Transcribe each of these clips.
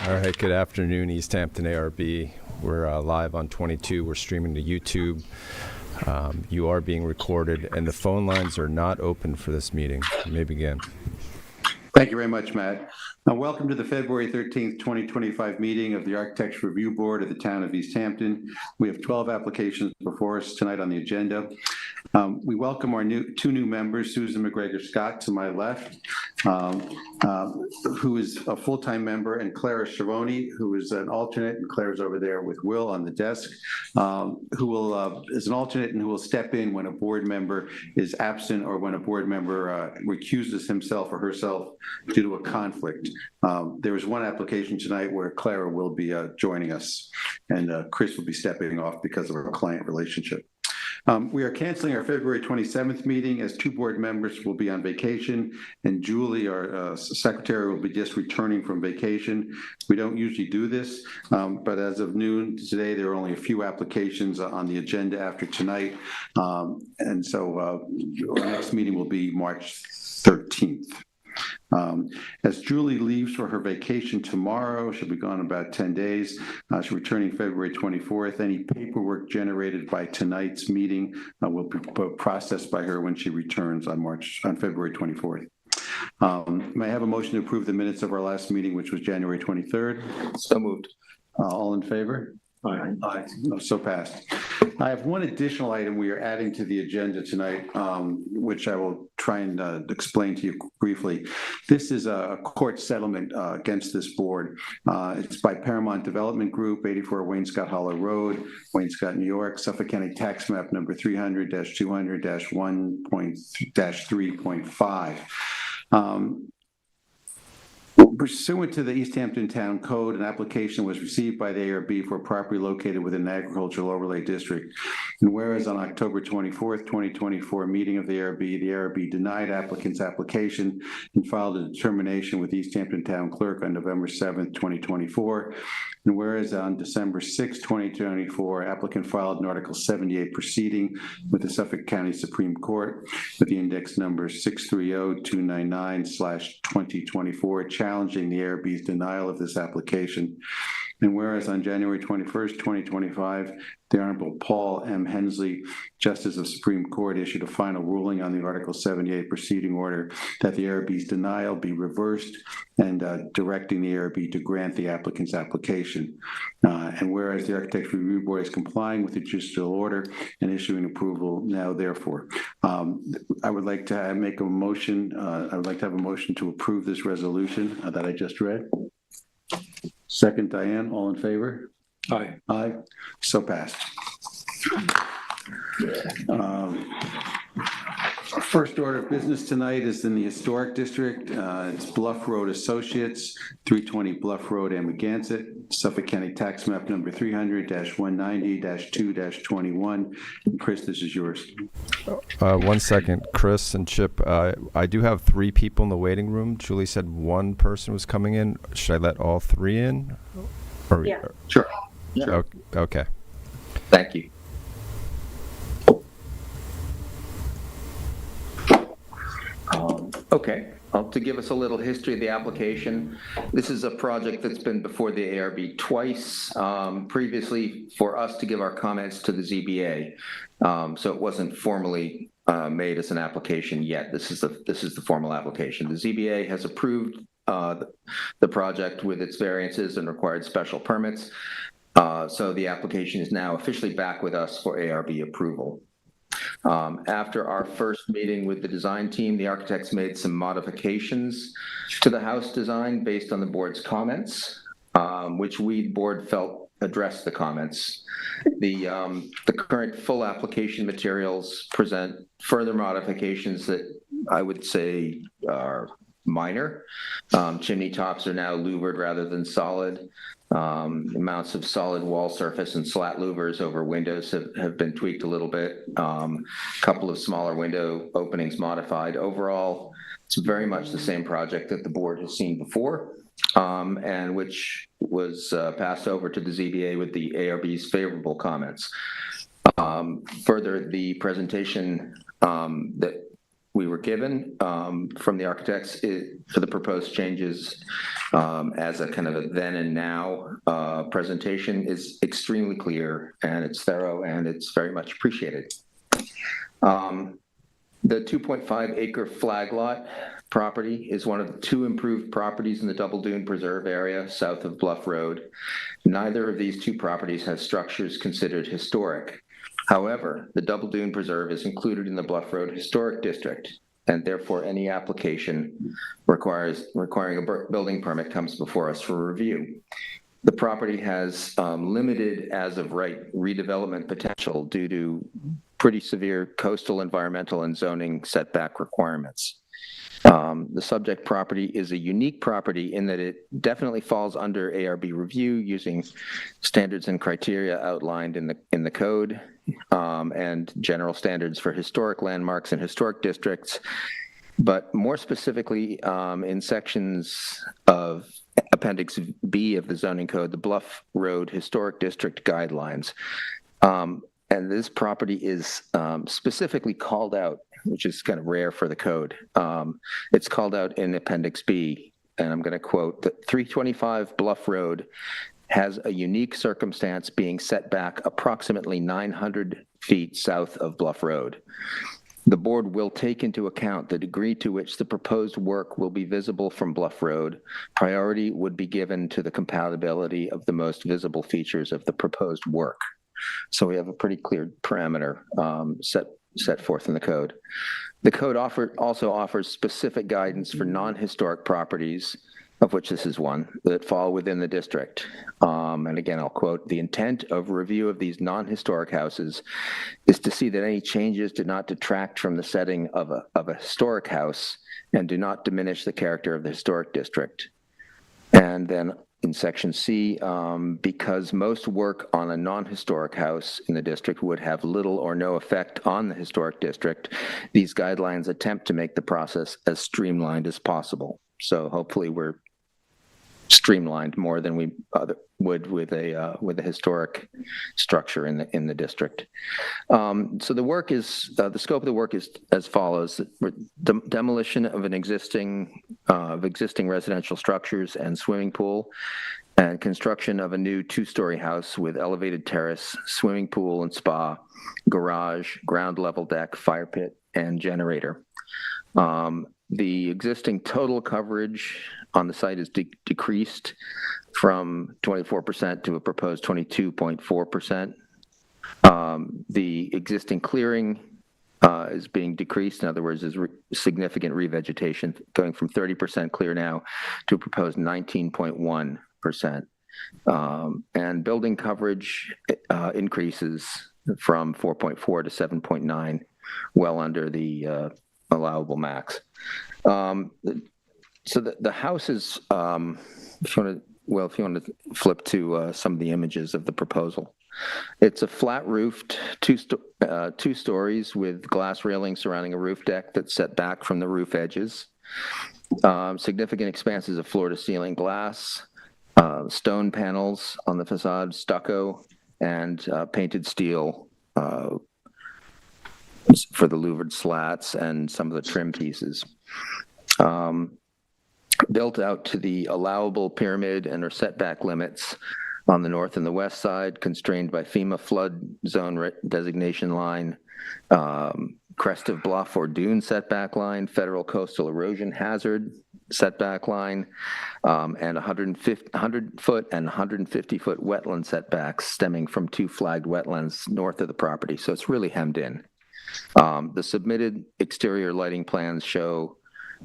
All right, good afternoon, East Hampton ARB. We're live on 22. We're streaming to YouTube. You are being recorded, and the phone lines are not open for this meeting. You may begin. Thank you very much, Matt. Welcome to the February 13th, 2025 meeting of the Architecture Review Board of the Town of East Hampton. We have 12 applications before us tonight on the agenda. We welcome our two new members, Susan McGregor-Scott to my left, who is a full-time member, and Clara Schiavone, who is an alternate, and Clara's over there with Will on the desk, who is an alternate and who will step in when a board member is absent or when a board member recuses himself or herself due to a conflict. There is one application tonight where Clara will be joining us, and Chris will be stepping off because of our client relationship. We are canceling our February 27th meeting as two board members will be on vacation, and Julie, our secretary, will be just returning from vacation. We don't usually do this, but as of noon today, there are only a few applications on the agenda after tonight, and so our next meeting will be March 13th. As Julie leaves for her vacation tomorrow, she'll be gone about 10 days. She's returning February 24th. Any paperwork generated by tonight's meeting will be processed by her when she returns on February 24th. May I have a motion to approve the minutes of our last meeting, which was January 23rd? So moved. All in favor? Aye. Aye. So passed. I have one additional item we are adding to the agenda tonight, which I will try and explain to you briefly. This is a court settlement against this board. It's by Paramount Development Group, 84 Wainscott Hollow Road, Wainscott, New York, Suffolk County Tax Map number 300-200-1.3.5. Pursuant to the East Hampton Town Code, an application was received by the ARB for a property located within an agricultural overlay district. And whereas on October 24th, 2024 meeting of the ARB denied applicant's application and filed a determination with the East Hampton Town Clerk on November 7th, 2024. And whereas on December 6, 2024, applicant filed an Article 78 proceeding with the Suffolk County Supreme Court with the index number 630-299/2024, challenging the ARB's denial of this application. And whereas on January 21st, 2025, the Honorable Paul M. Hensley, Justice of Supreme Court, issued a final ruling on the Article 78 proceeding order that the ARB's denial be reversed and directing the ARB to grant the applicant's application. And whereas the Architecture Review Board is complying with the judicial order and issuing approval now, therefore, I would like to make a motion. I would like to have a motion to approve this resolution that I just read. Second, Diane, all in favor? Aye. Aye. So passed. Our first order of business tonight is in the Historic District. It's Bluff Road Associates, 320 Bluff Road, Amagansett, Suffolk County Tax Map number 300-190-2-21. Chris, this is yours. 1 second, Chris and Chip. I do have 3 people in the waiting room. Julie said one person was coming in. Should I let all 3 in? Or, yeah. Sure. Yeah. Okay. Thank you. Okay, to give us a little history of the application, this is a project that's been before the ARB twice, previously for us to give our comments to the ZBA. So it wasn't formally made as an application yet. This is the formal application. The ZBA has approved the project with its variances and required special permits. So the application is now officially back with us for ARB approval. After our first meeting with the design team, the architects made some modifications to the house design based on the board's comments, which we board felt addressed the comments. The current full application materials present further modifications that I would say are minor. Chimney tops are now louvered rather than solid. Amounts of solid wall surface and slat louvers over windows have been tweaked a little bit. Couple of smaller window openings modified. Overall, it's very much the same project that the board has seen before, and which was passed over to the ZBA with the ARB's favorable comments. Further, the presentation that we were given from the architects for the proposed changes as a kind of a then and now presentation is extremely clear, and it's thorough, and it's very much appreciated. The 2.5 acre flag lot property is one of the 2 improved properties in the Double Dune Preserve area south of Bluff Road. Neither of these 2 properties has structures considered historic. However, the Double Dune Preserve is included in the Bluff Road Historic District, and therefore any application requiring a building permit comes before us for review. The property has limited as of right redevelopment potential due to pretty severe coastal, environmental, and zoning setback requirements. The subject property is a unique property in that it definitely falls under ARB review using standards and criteria outlined in the code and general standards for historic landmarks and historic districts, but more specifically in sections of Appendix B of the zoning code, the Bluff Road Historic District Guidelines. And this property is specifically called out, which is kind of rare for the code. It's called out in Appendix B, and I'm going to quote, that 325 Bluff Road has a unique circumstance being set back approximately 900 feet south of Bluff Road. The board will take into account the degree to which the proposed work will be visible from Bluff Road. Priority would be given to the compatibility of the most visible features of the proposed work. So we have a pretty clear parameter set forth in the code. The code also offers specific guidance for non-historic properties, of which this is one, that fall within the district. And again, I'll quote, the intent of review of these non-historic houses is to see that any changes do not detract from the setting of a historic house and do not diminish the character of the historic district. And then in section C, because most work on a non-historic house in the district would have little or no effect on the historic district, these guidelines attempt to make the process as streamlined as possible. So hopefully we're streamlined more than we would with a historic structure in the district. So the work is the scope of the work is as follows: demolition of existing residential structures and swimming pool, and construction of a new 2-story house with elevated terrace, swimming pool and spa, garage, ground level deck, fire pit, and generator. The existing total coverage on the site is decreased from 24% to a proposed 22.4%. The existing clearing is being decreased. In other words, there's significant revegetation going from 30% clear now to a proposed 19.1%. And building coverage increases from 4.4 to 7.9, well under the allowable max. So the house is, if you want to flip to some of the images of the proposal. It's a flat roofed, two stories with glass railing surrounding a roof deck that's set back from the roof edges. Significant expanses of floor to ceiling glass, stone panels on the facade, stucco, and painted steel for the louvered slats and some of the trim pieces. Built out to the allowable pyramid and or setback limits on the north and the west side, constrained by FEMA flood zone designation line, crest of bluff or dune setback line, federal coastal erosion hazard setback line, and 100-foot and 150-foot wetland setbacks stemming from 2 flagged wetlands north of the property. So it's really hemmed in. The submitted exterior lighting plans show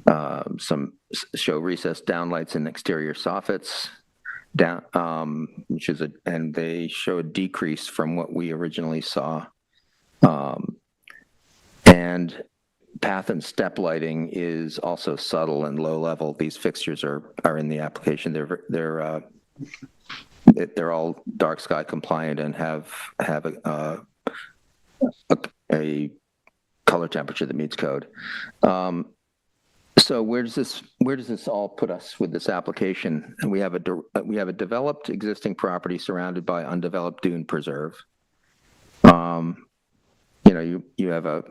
recessed downlights and exterior soffits, and they show a decrease from what we originally saw. And path and step lighting is also subtle and low level. These fixtures are in the application. They're all dark sky compliant and have a color temperature that meets code. So where does this all put us with this application? And we have a developed existing property surrounded by undeveloped dune preserve. You have a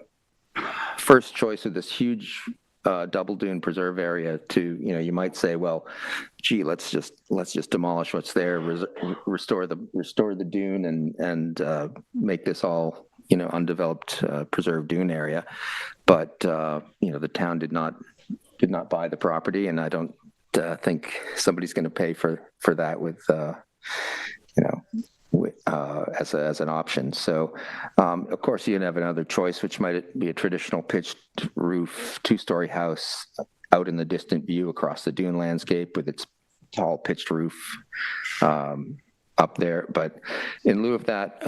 first choice of this huge double dune preserve area to, you might say, well, gee, let's just demolish what's there, restore the dune and make this all, undeveloped preserved dune area. But, the town did not buy the property, and I don't think somebody's going to pay for that with, as an option. So, of course, you can have another choice, which might be a traditional pitched roof, two-story house out in the distant view across the dune landscape with its tall pitched roof up there. But in lieu of that,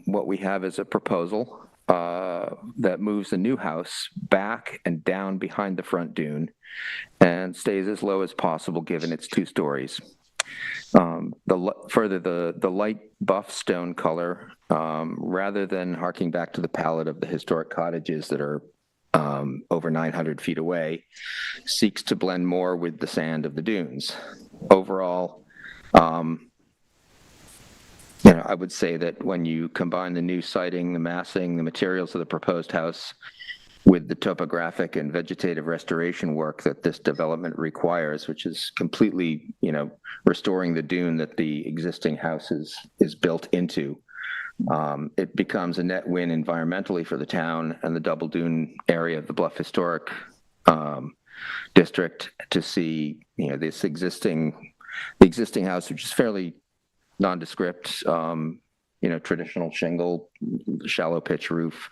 what we have is a proposal that moves the new house back and down behind the front dune and stays as low as possible given its 2 stories. Further, the light buff stone color, rather than harking back to the palette of the historic cottages that are over 900 feet away, seeks to blend more with the sand of the dunes. Overall, I would say that when you combine the new siding, the massing, the materials of the proposed house with the topographic and vegetative restoration work that this development requires, which is completely, restoring the dune that the existing house is built into, it becomes a net win environmentally for the town and the double dune area of the Bluff Historic District to see, this existing house, which is fairly nondescript, traditional shingle, shallow pitch roof,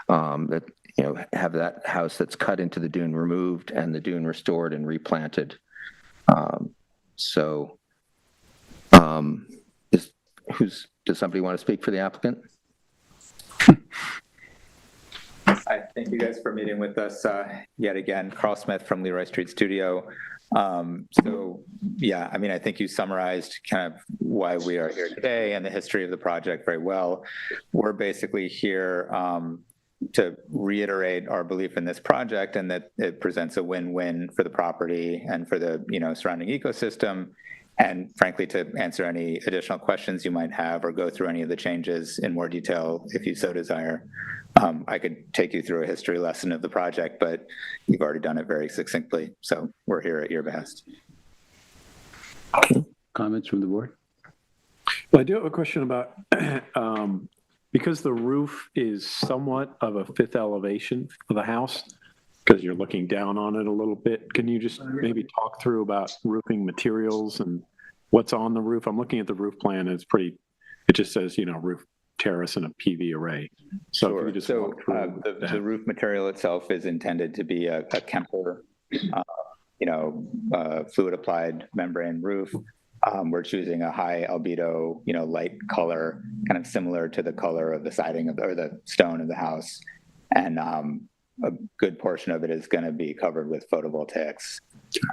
that, have that house that's cut into the dune removed and the dune restored and replanted. Does somebody want to speak for the applicant? I thank you guys for meeting with us yet again. Carl Smith from Leroy Street Studio. I think you summarized kind of why we are here today and the history of the project very well. We're basically here to reiterate our belief in this project and that it presents a win-win for the property and for the surrounding ecosystem, and frankly to answer any additional questions you might have or go through any of the changes in more detail if you so desire. I could take you through a history lesson of the project, but you've already done it very succinctly, so we're here at your behest. Comments from the board? Well, I do have a question about because the roof is somewhat of a 5th elevation of the house, because you're looking down on it a little bit. Can you just maybe talk through about roofing materials and what's on the roof? I'm looking at the roof plan, and it just says, roof terrace and a PV array. So Sure. if you just So walk through the roof material itself is intended to be a Kemper, fluid applied membrane roof. We're choosing a high albedo, light color, kind of similar to the color of the siding or the stone of the house. And a good portion of it is going to be covered with photovoltaics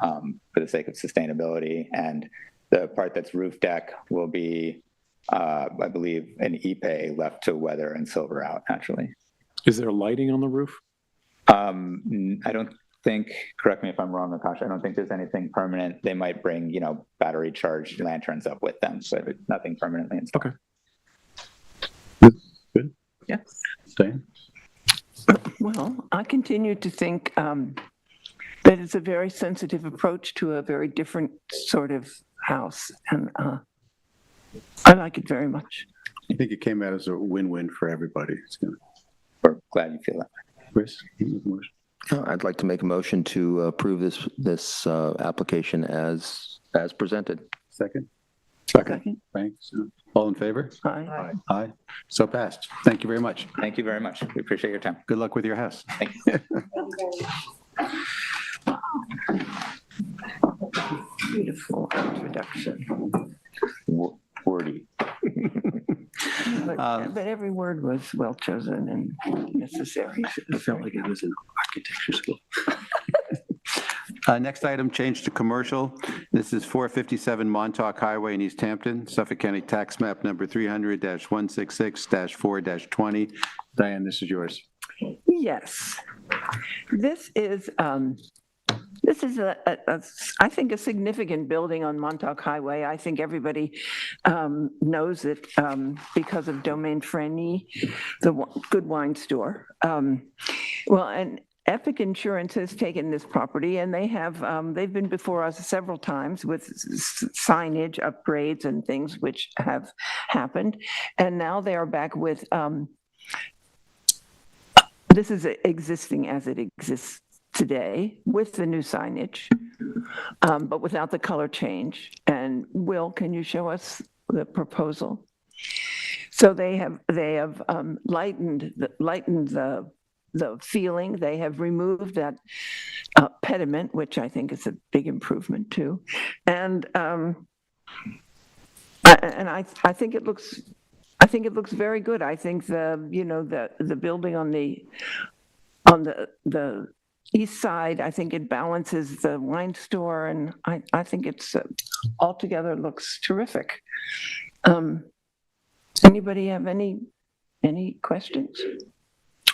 for the sake of sustainability. And the part that's roof deck will be, I believe, an Ipe left to weather and silver out, actually. Is there lighting on the roof? I don't think, correct me if I'm wrong, Akash, I don't think there's anything permanent. They might bring, battery charged lanterns up with them, but nothing permanently installed. Okay. Good. Yes. Diane? Well, I continue to think that it's a very sensitive approach to a very different sort of house, and I like it very much. I think it came out as a win-win for everybody. We're glad you feel that. Chris? I'd like to make a motion to approve this application as presented. Second? Second. Thanks. All in favor? Aye. Aye. So passed. Thank you very much. Thank you very much. We appreciate your time. Good luck with your house. Thank you. Beautiful introduction. Wordy. But every word was well chosen and necessary. I felt like it was in architecture school. Next item, change to commercial. This is 457 Montauk Highway in East Hampton, Suffolk County Tax Map number 300-166-4-20. Diane, this is yours. Yes. This is I think, a significant building on Montauk Highway. I think everybody knows it because of Domaine Freni, the good wine store. Well, and Epic Insurance has taken this property, and they have, they've been before us several times with signage upgrades and things which have happened. And now they are back with, this is existing as it exists today with the new signage, but without the color change. And Will, can you show us the proposal? So they have lightened the feeling. They have removed that pediment, which I think is a big improvement too. And I think it looks very good. I think the building on the east side, I think it balances the wine store, and I think it's altogether looks terrific. Anybody have any questions?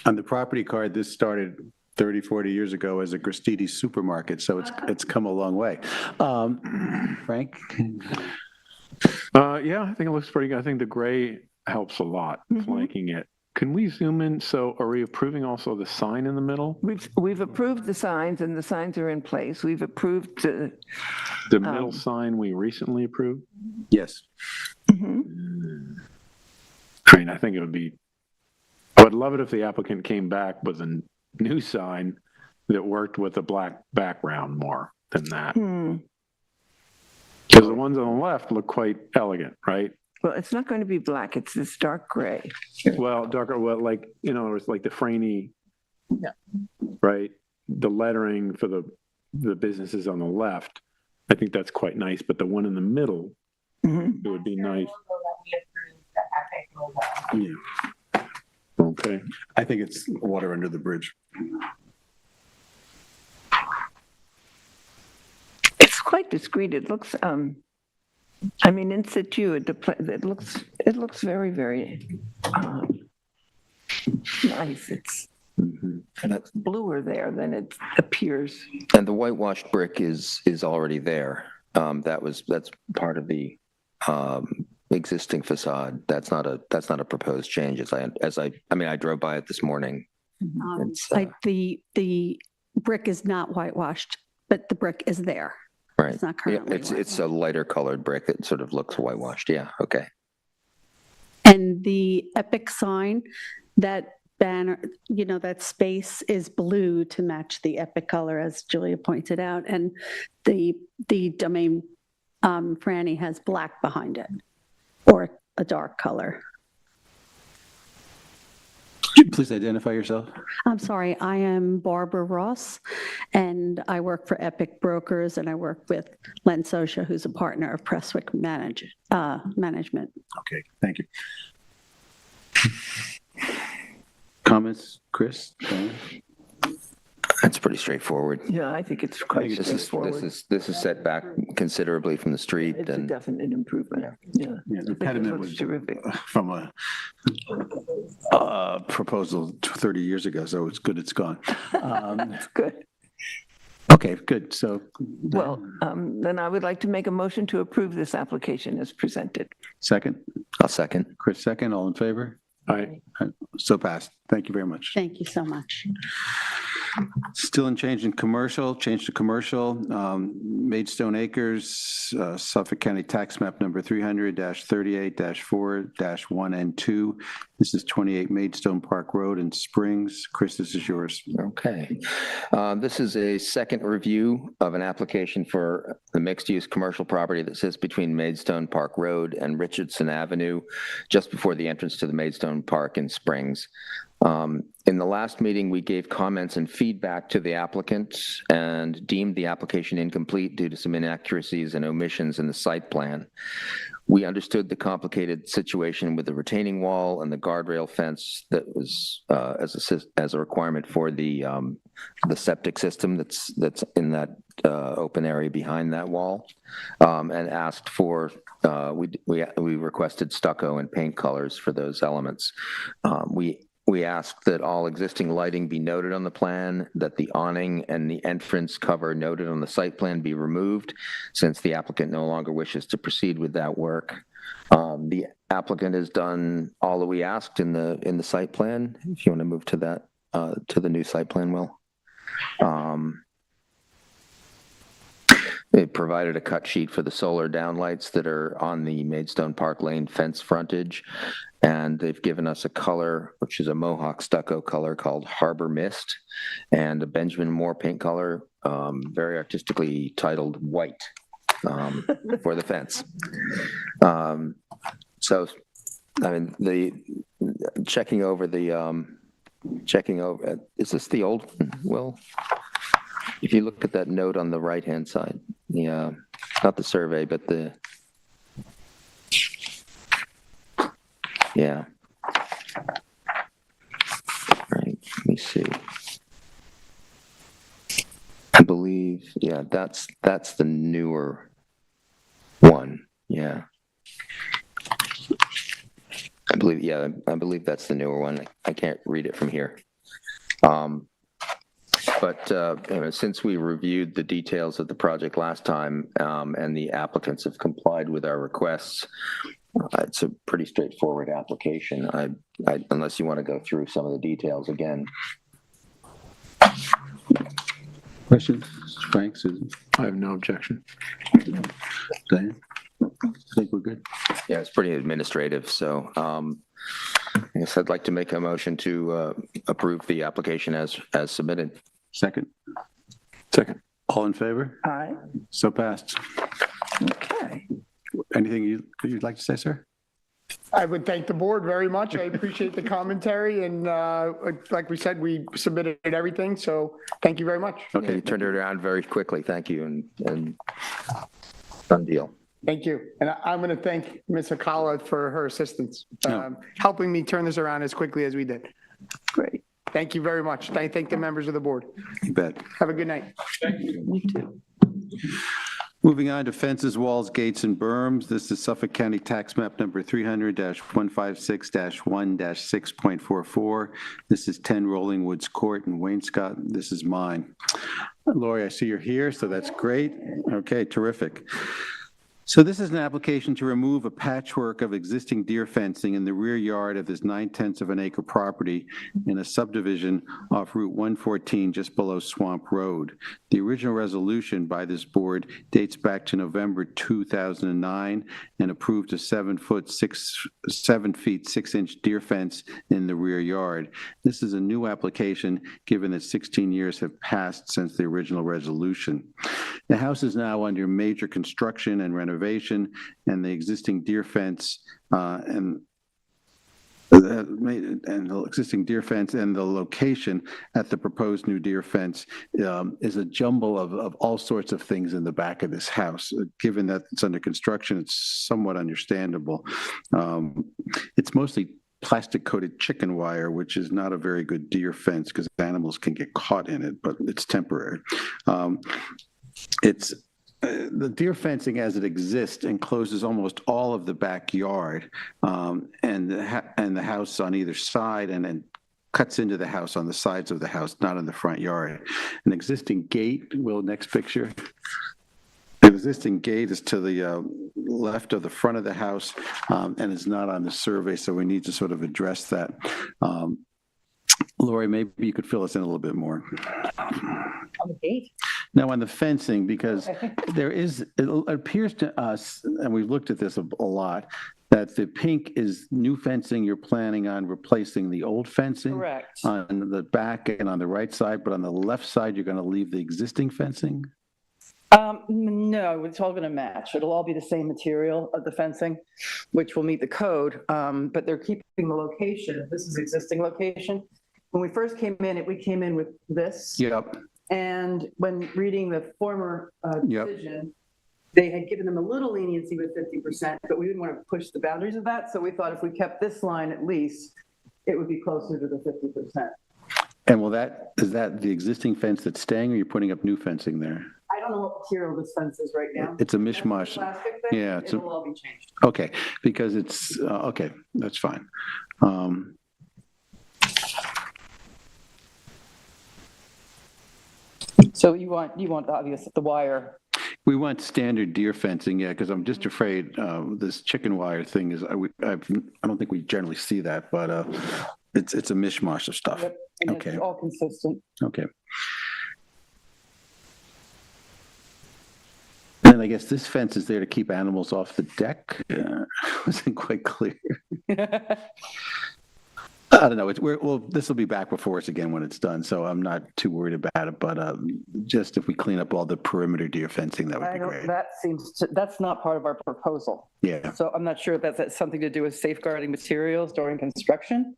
On the property card, this started 30, 40 years ago as a Gristedes supermarket, so it's come a long way. Frank? Yeah, I think it looks pretty good. I think the gray helps a lot, flanking it. Can we zoom in? So are we approving also the sign in the middle? We've approved the signs, and the signs are in place. We've approved The middle sign we recently approved? Yes. I mean, I think it would be, I would love it if the applicant came back with a new sign that worked with a black background more than that. Because the ones on the left look quite elegant, right? Well, it's not going to be black. It's this dark gray. Well, darker, well, like, it's like the Franny, right? The lettering for the businesses on the left, I think that's quite nice, but the one in the middle, it would be nice. Yeah. Okay. I think it's water under the bridge. It's quite discreet. It looks, in situ, it looks very, very nice. It's bluer there than it appears. And the whitewashed brick is already there. That's part of the existing facade. That's not a proposed change. I drove by it this morning. The brick is not whitewashed, but the brick is there. Right. It's not currently It's a lighter colored brick that sort of looks whitewashed. Yeah. Okay. And the Epic sign, that banner, that space is blue to match the Epic color, as Julia pointed out. And the domain Franny has black behind it, or a dark color. Please identify yourself. I'm sorry, I am Barbara Ross, and I work for Epic Brokers, and I work with Len Sosha, who's a partner of Presswick Management. Okay, thank you. Comments, Chris? That's pretty straightforward. Yeah, I think it's quite straightforward. This is set back considerably from the street. It's a definite improvement. Yeah. The pediment was terrific. from a proposal 30 years ago, so it's good it's gone. That's good. Okay, good. So, Well, then I would like to make a motion to approve this application as presented. second, I'll second. Chris second, all in favor? Aye. So passed. Thank you very much. Thank you so much. Still in change to commercial, Maidstone Acres, Suffolk County Tax Map number 300-38-4-1 and 2. This is 28 Maidstone Park Road in Springs. Chris, this is yours. Okay. This is a second review of an application for the mixed-use commercial property that sits between Maidstone Park Road and Richardson Avenue, just before the entrance to the Maidstone Park in Springs. In the last meeting, we gave comments and feedback to the applicant and deemed the application incomplete due to some inaccuracies and omissions in the site plan. We understood the complicated situation with the retaining wall and the guardrail fence that was as a requirement for the septic system that's in that open area behind that wall, and asked for we requested stucco and paint colors for those elements. We asked that all existing lighting be noted on the plan, that the awning and the entrance cover noted on the site plan be removed, since the applicant no longer wishes to proceed with that work. The applicant has done all that we asked in the site plan. If you want to move to that, to the new site plan, Will. They provided a cut sheet for the solar downlights that are on the Maidstone Park Lane fence frontage, and they've given us a color, which is a Mohawk stucco color called Harbor Mist, and a Benjamin Moore paint color, very artistically titled White, for the fence. So, I mean, checking over, is this the old one, Will? If you look at that note on the right-hand side, not the survey, but yeah. Right, let me see. I believe, yeah, that's the newer one, yeah. I believe that's the newer one. I can't read it from here. But since we reviewed the details of the project last time, and the applicants have complied with our requests, it's a pretty straightforward application. Unless you want to go through some of the details again. Questions? Frank, Susan? I have no objection. Diane? I think we're good. Yeah, it's pretty administrative. So I guess I'd like to make a motion to approve the application as submitted. Second. All in favor? Aye. So passed. Okay. Anything you'd like to say, sir? I would thank the board very much. I appreciate the commentary, and like we said, we submitted everything, so thank you very much. Okay, you turned it around very quickly. Thank you, and done deal. Thank you. And I'm going to thank Ms. Hakala for her assistance, No. helping me turn this around as quickly as we did. Great. Thank you very much. I thank the members of the board. You bet. Have a good night. You too. Moving on to fences, walls, gates, and berms. This is Suffolk County Tax Map number 300-156-1-6.44. This is 10 Rolling Woods Court in Wainscott. This is mine. Lori, I see you're here, so that's great. Okay, terrific. So this is an application to remove a patchwork of existing deer fencing in the rear yard of this 9/10 of an acre property in a subdivision off Route 114 just below Swamp Road. The original resolution by this board dates back to November 2009 and approved a 7 feet 6-inch deer fence in the rear yard. This is a new application given that 16 years have passed since the original resolution. The house is now under major construction and renovation, and the existing deer fence and the existing deer fence and the location at the proposed new deer fence is a jumble of all sorts of things in the back of this house. Given that it's under construction, it's somewhat understandable. It's mostly plastic-coated chicken wire, which is not a very good deer fence because animals can get caught in it, but it's temporary. The deer fencing as it exists encloses almost all of the backyard and the house on either side, and then cuts into the house on the sides of the house, not in the front yard. An existing gate, next picture. The existing gate is to the left of the front of the house and is not on the survey, so we need to sort of address that. Lori, maybe you could fill us in a little bit more. On the gate? Now, on the fencing, because it appears to us, and we've looked at this a lot, that the pink is new fencing. You're planning on replacing the old fencing. Correct. On the back and on the right side, but on the left side, you're going to leave the existing fencing? No, it's all going to match. It'll all be the same material of the fencing, which will meet the code, but they're keeping the location. This is existing location. When we first came in, we came in with this. Yep. And when reading the former Yep. decision, they had given them a little leniency with 50%, but we didn't want to push the boundaries of that. So we thought if we kept this line at least, it would be closer to the 50%. And is that the existing fence that's staying, or you're putting up new fencing there? I don't know what material this fence is right now. It's a mishmash. Plastic thing? Yeah, It'll all be changed. Okay, because it's, okay, that's fine. So you want obvious the wire. We want standard deer fencing, yeah, because I'm just afraid this chicken wire thing is, I don't think we generally see that, but it's a mishmash of stuff. Yep, and Okay. it's all consistent. Okay. And I guess this fence is there to keep animals off the deck. Wasn't quite clear. I don't know. Well, this will be back before us again when it's done, so I'm not too worried about it. But just if we clean up all the perimeter deer fencing, that would be great. That's not part of our proposal. Yeah. So I'm not sure if that's something to do with safeguarding materials during construction.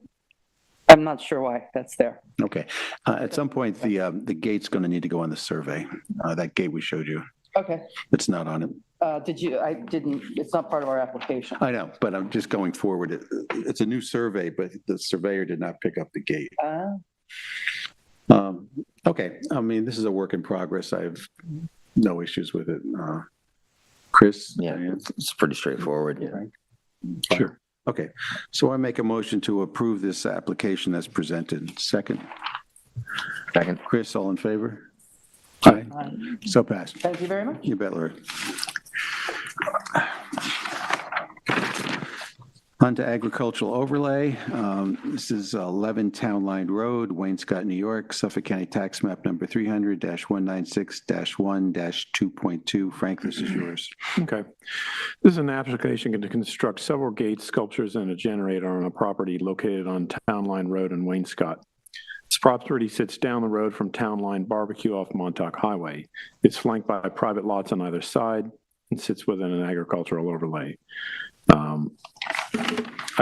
I'm not sure why that's there. Okay. At some point, the gate's going to need to go on the survey. That gate we showed you. Okay. It's not on it. It's not part of our application. I know, but I'm just going forward. It's a new survey, but the surveyor did not pick up the gate. Okay. I mean, this is a work in progress. I have no issues with it. Chris? Yeah, it's pretty straightforward. Yeah. Sure. Okay. So I make a motion to approve this application as presented. Second. Second. Chris, all in favor? Aye. So passed. Thank you very much. You bet, Larry. On to agricultural overlay. This is 11 Town Line Road, Wayne-Scott, New York, Suffolk County Tax Map number 300-196-1-2.2. Frank, this is yours. Okay. This is an application to construct several gates, sculptures, and a generator on a property located on Town Line Road in Wayne-Scott. This property sits down the road from Town Line Barbecue off Montauk Highway. It's flanked by private lots on either side and sits within an agricultural overlay. I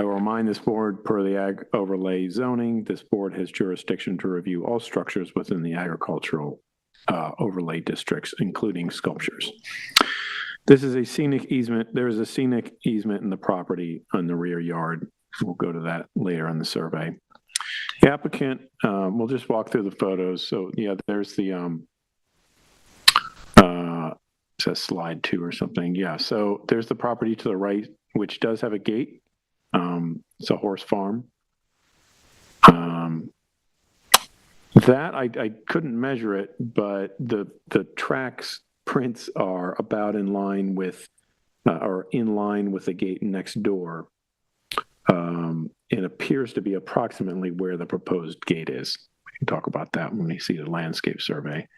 will remind this board, per the ag overlay zoning, this board has jurisdiction to review all structures within the agricultural overlay districts, including sculptures. This is a scenic easement. There is a scenic easement in the property on the rear yard. We'll go to that later in the survey. The applicant, we'll just walk through the photos. So yeah, there's the, it says slide 2 or something. Yeah, so there's the property to the right, which does have a gate. It's a horse farm. That I couldn't measure it, but the tracks prints are about in line with, or in line with the gate next door. It appears to be approximately where the proposed gate is. We can talk about that when we see the landscape survey.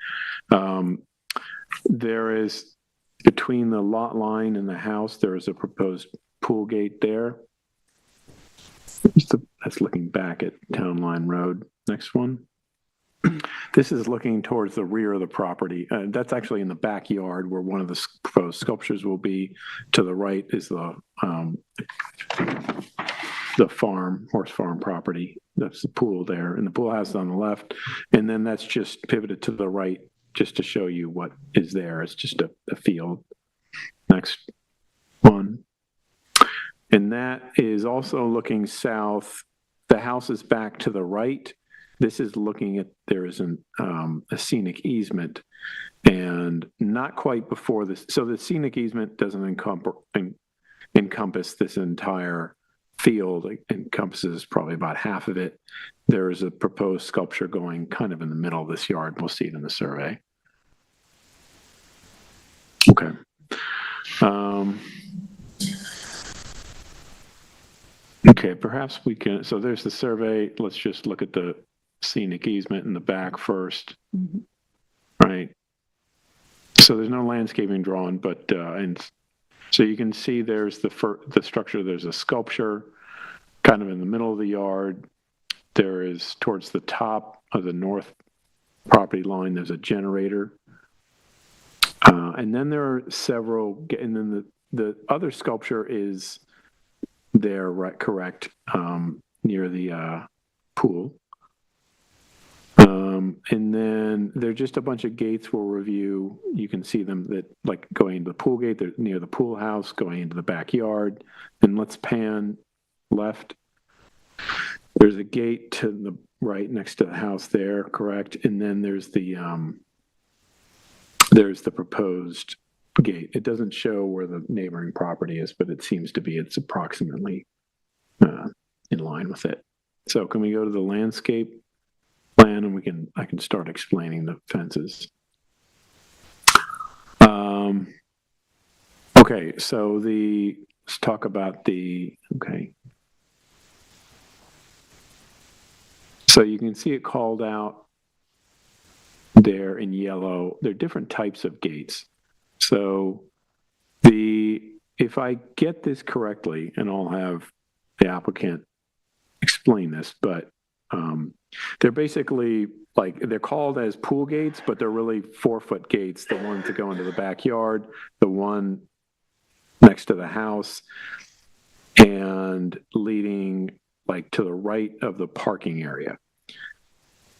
There is, between the lot line and the house, there is a proposed pool gate there. That's looking back at Town Line Road. Next one. This is looking towards the rear of the property. That's actually in the backyard where one of the proposed sculptures will be. To the right is the horse farm property. That's the pool there, and the pool house is on the left. And then that's just pivoted to the right, just to show you what is there. It's just a field. Next one. And that is also looking south. The house is back to the right. This is looking at, there is a scenic easement, and not quite before this. So the scenic easement doesn't encompass this entire field. It encompasses probably about half of it. There is a proposed sculpture going kind of in the middle of this yard. We'll see it in the survey. Okay. Okay, perhaps we can, so there's the survey. Let's just look at the scenic easement in the back first. Mm-hmm. Right. So there's no landscaping drawn, but, and so you can see there's the structure, there's a sculpture kind of in the middle of the yard. There is, towards the top of the north property line, there's a generator. And then there are several, and then the other sculpture is there, right, correct, near the pool. And then there are just a bunch of gates we'll review. You can see them that, like, going into the pool gate, they're near the pool house, going into the backyard. And let's pan left. There's a gate to the right next to the house there, correct? And then there's the proposed gate. It doesn't show where the neighboring property is, but it seems to be, it's approximately in line with it. So can we go to the landscape plan, and I can start explaining the fences. Okay, so let's talk about okay. So you can see it called out there in yellow. There are different types of gates. So if I get this correctly, and I'll have the applicant explain this, but they're basically like, they're called as pool gates, but they're really 4-foot gates, the one to go into the backyard, the one next to the house, and leading like to the right of the parking area.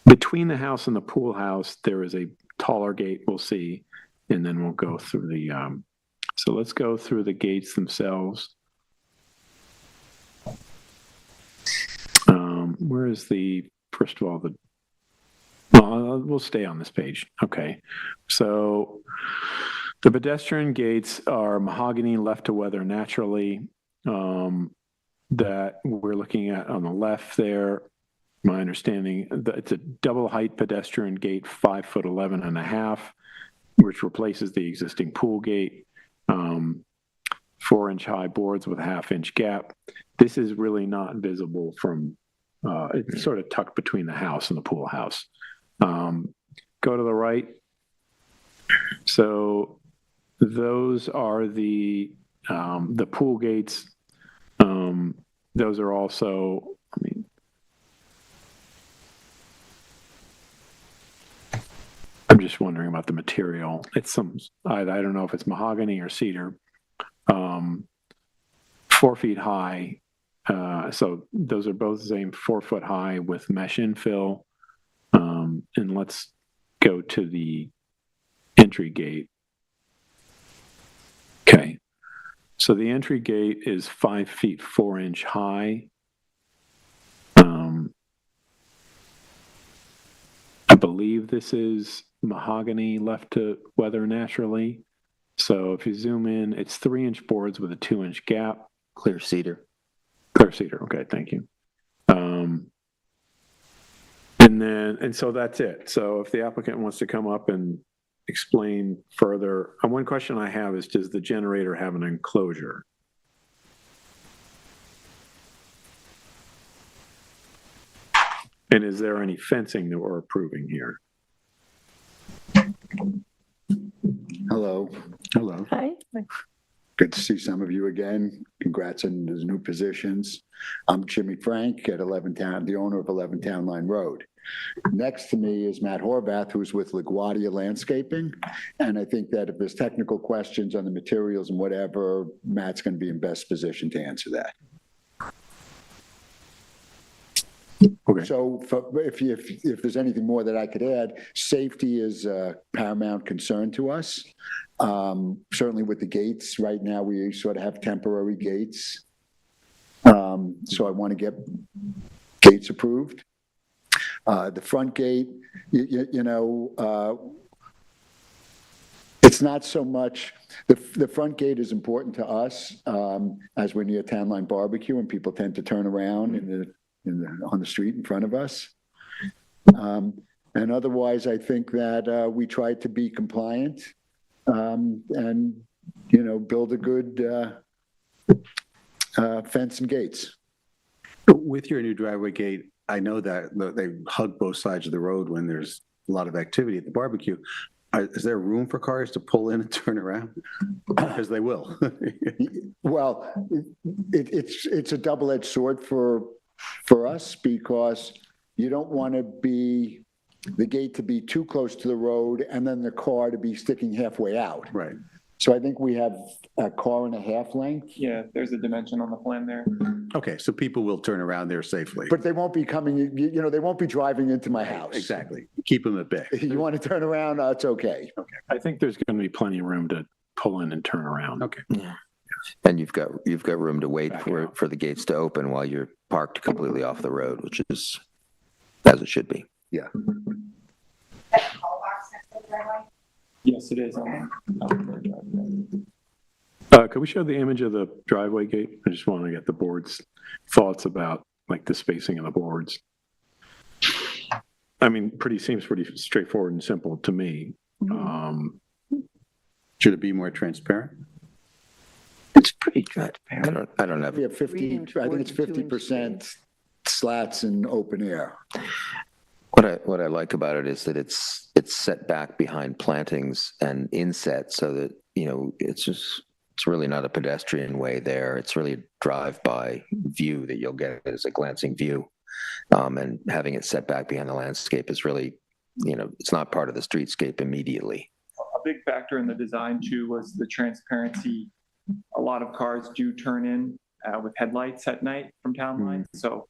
Between the house and the pool house, there is a taller gate we'll see, and then we'll go through the, so let's go through the gates themselves. Where is the, first of all, we'll stay on this page. Okay. So the pedestrian gates are mahogany left to weather naturally, that we're looking at on the left there. My understanding that it's a double height pedestrian gate, 5'11.5", which replaces the existing pool gate. 4-inch high boards with a 1/2-inch gap. This is really not visible from, it's sort of tucked between the house and the pool house. Go to the right. So those are the pool gates. Those are also, I mean, I'm just wondering about the material. It's I don't know if it's mahogany or cedar. 4 feet high. So those are both the same 4 foot high with mesh infill. And let's go to the entry gate. Okay. So the entry gate is 5 feet 4-inch high. I believe this is mahogany left to weather naturally. So if you zoom in, it's 3-inch boards with a 2-inch gap. Clear cedar. Clear cedar. Okay, thank you. And so that's it. So if the applicant wants to come up and explain further, one question I have is, does the generator have an enclosure? And is there any fencing that we're approving here? Hello. Hello. Hi. Good to see some of you again. Congrats on those new positions. I'm Jimmy Frank at 11 Town, the owner of 11 Town Line Road. Next to me is Matt Horvath, who's with LaGuardia Landscaping. And I think that if there's technical questions on the materials and whatever, Matt's going to be in best position to answer that. Okay. So if there's anything more that I could add, safety is a paramount concern to us. Certainly with the gates, right now we sort of have temporary gates. So I want to get gates approved. The front gate, it's not so much, the front gate is important to us as we're near Town Line Barbecue and people tend to turn around on the street in front of us. And otherwise, I think that we try to be compliant and, build a good fence and gates. With your new driveway gate, I know that they hug both sides of the road when there's a lot of activity at the barbecue. Is there room for cars to pull in and turn around? Because they will. Well, it's a double-edged sword for us because you don't want the gate to be too close to the road and then the car to be sticking halfway out. Right. So I think we have a car and a half length. Yeah, there's a dimension on the plan there. Okay, so people will turn around there safely. But they won't be coming, they won't be driving into my house. Exactly. Keep them at bay. You want to turn around, it's okay. I think there's going to be plenty of room to pull in and turn around. Okay. Yeah. And you've got room to wait Back for the gates to open while you're parked completely off the road, which is as it should be. Yeah. Yes, it is. On Could we show the image of the driveway gate? I just want to get the board's thoughts about like the spacing of the boards. I mean, seems pretty straightforward and simple to me. Should it be more transparent? It's pretty transparent. I don't have. We have 50, 3-inch I think it's boards and 50% slats in open air. What I like about it is that it's set back behind plantings and inset so that, it's just It's really not a pedestrian way there. It's really a drive-by view that you'll get as a glancing view. And having it set back behind the landscape is really, it's not part of the streetscape immediately. A big factor in the design too was the transparency. A lot of cars do turn in with headlights at night from town lines. So,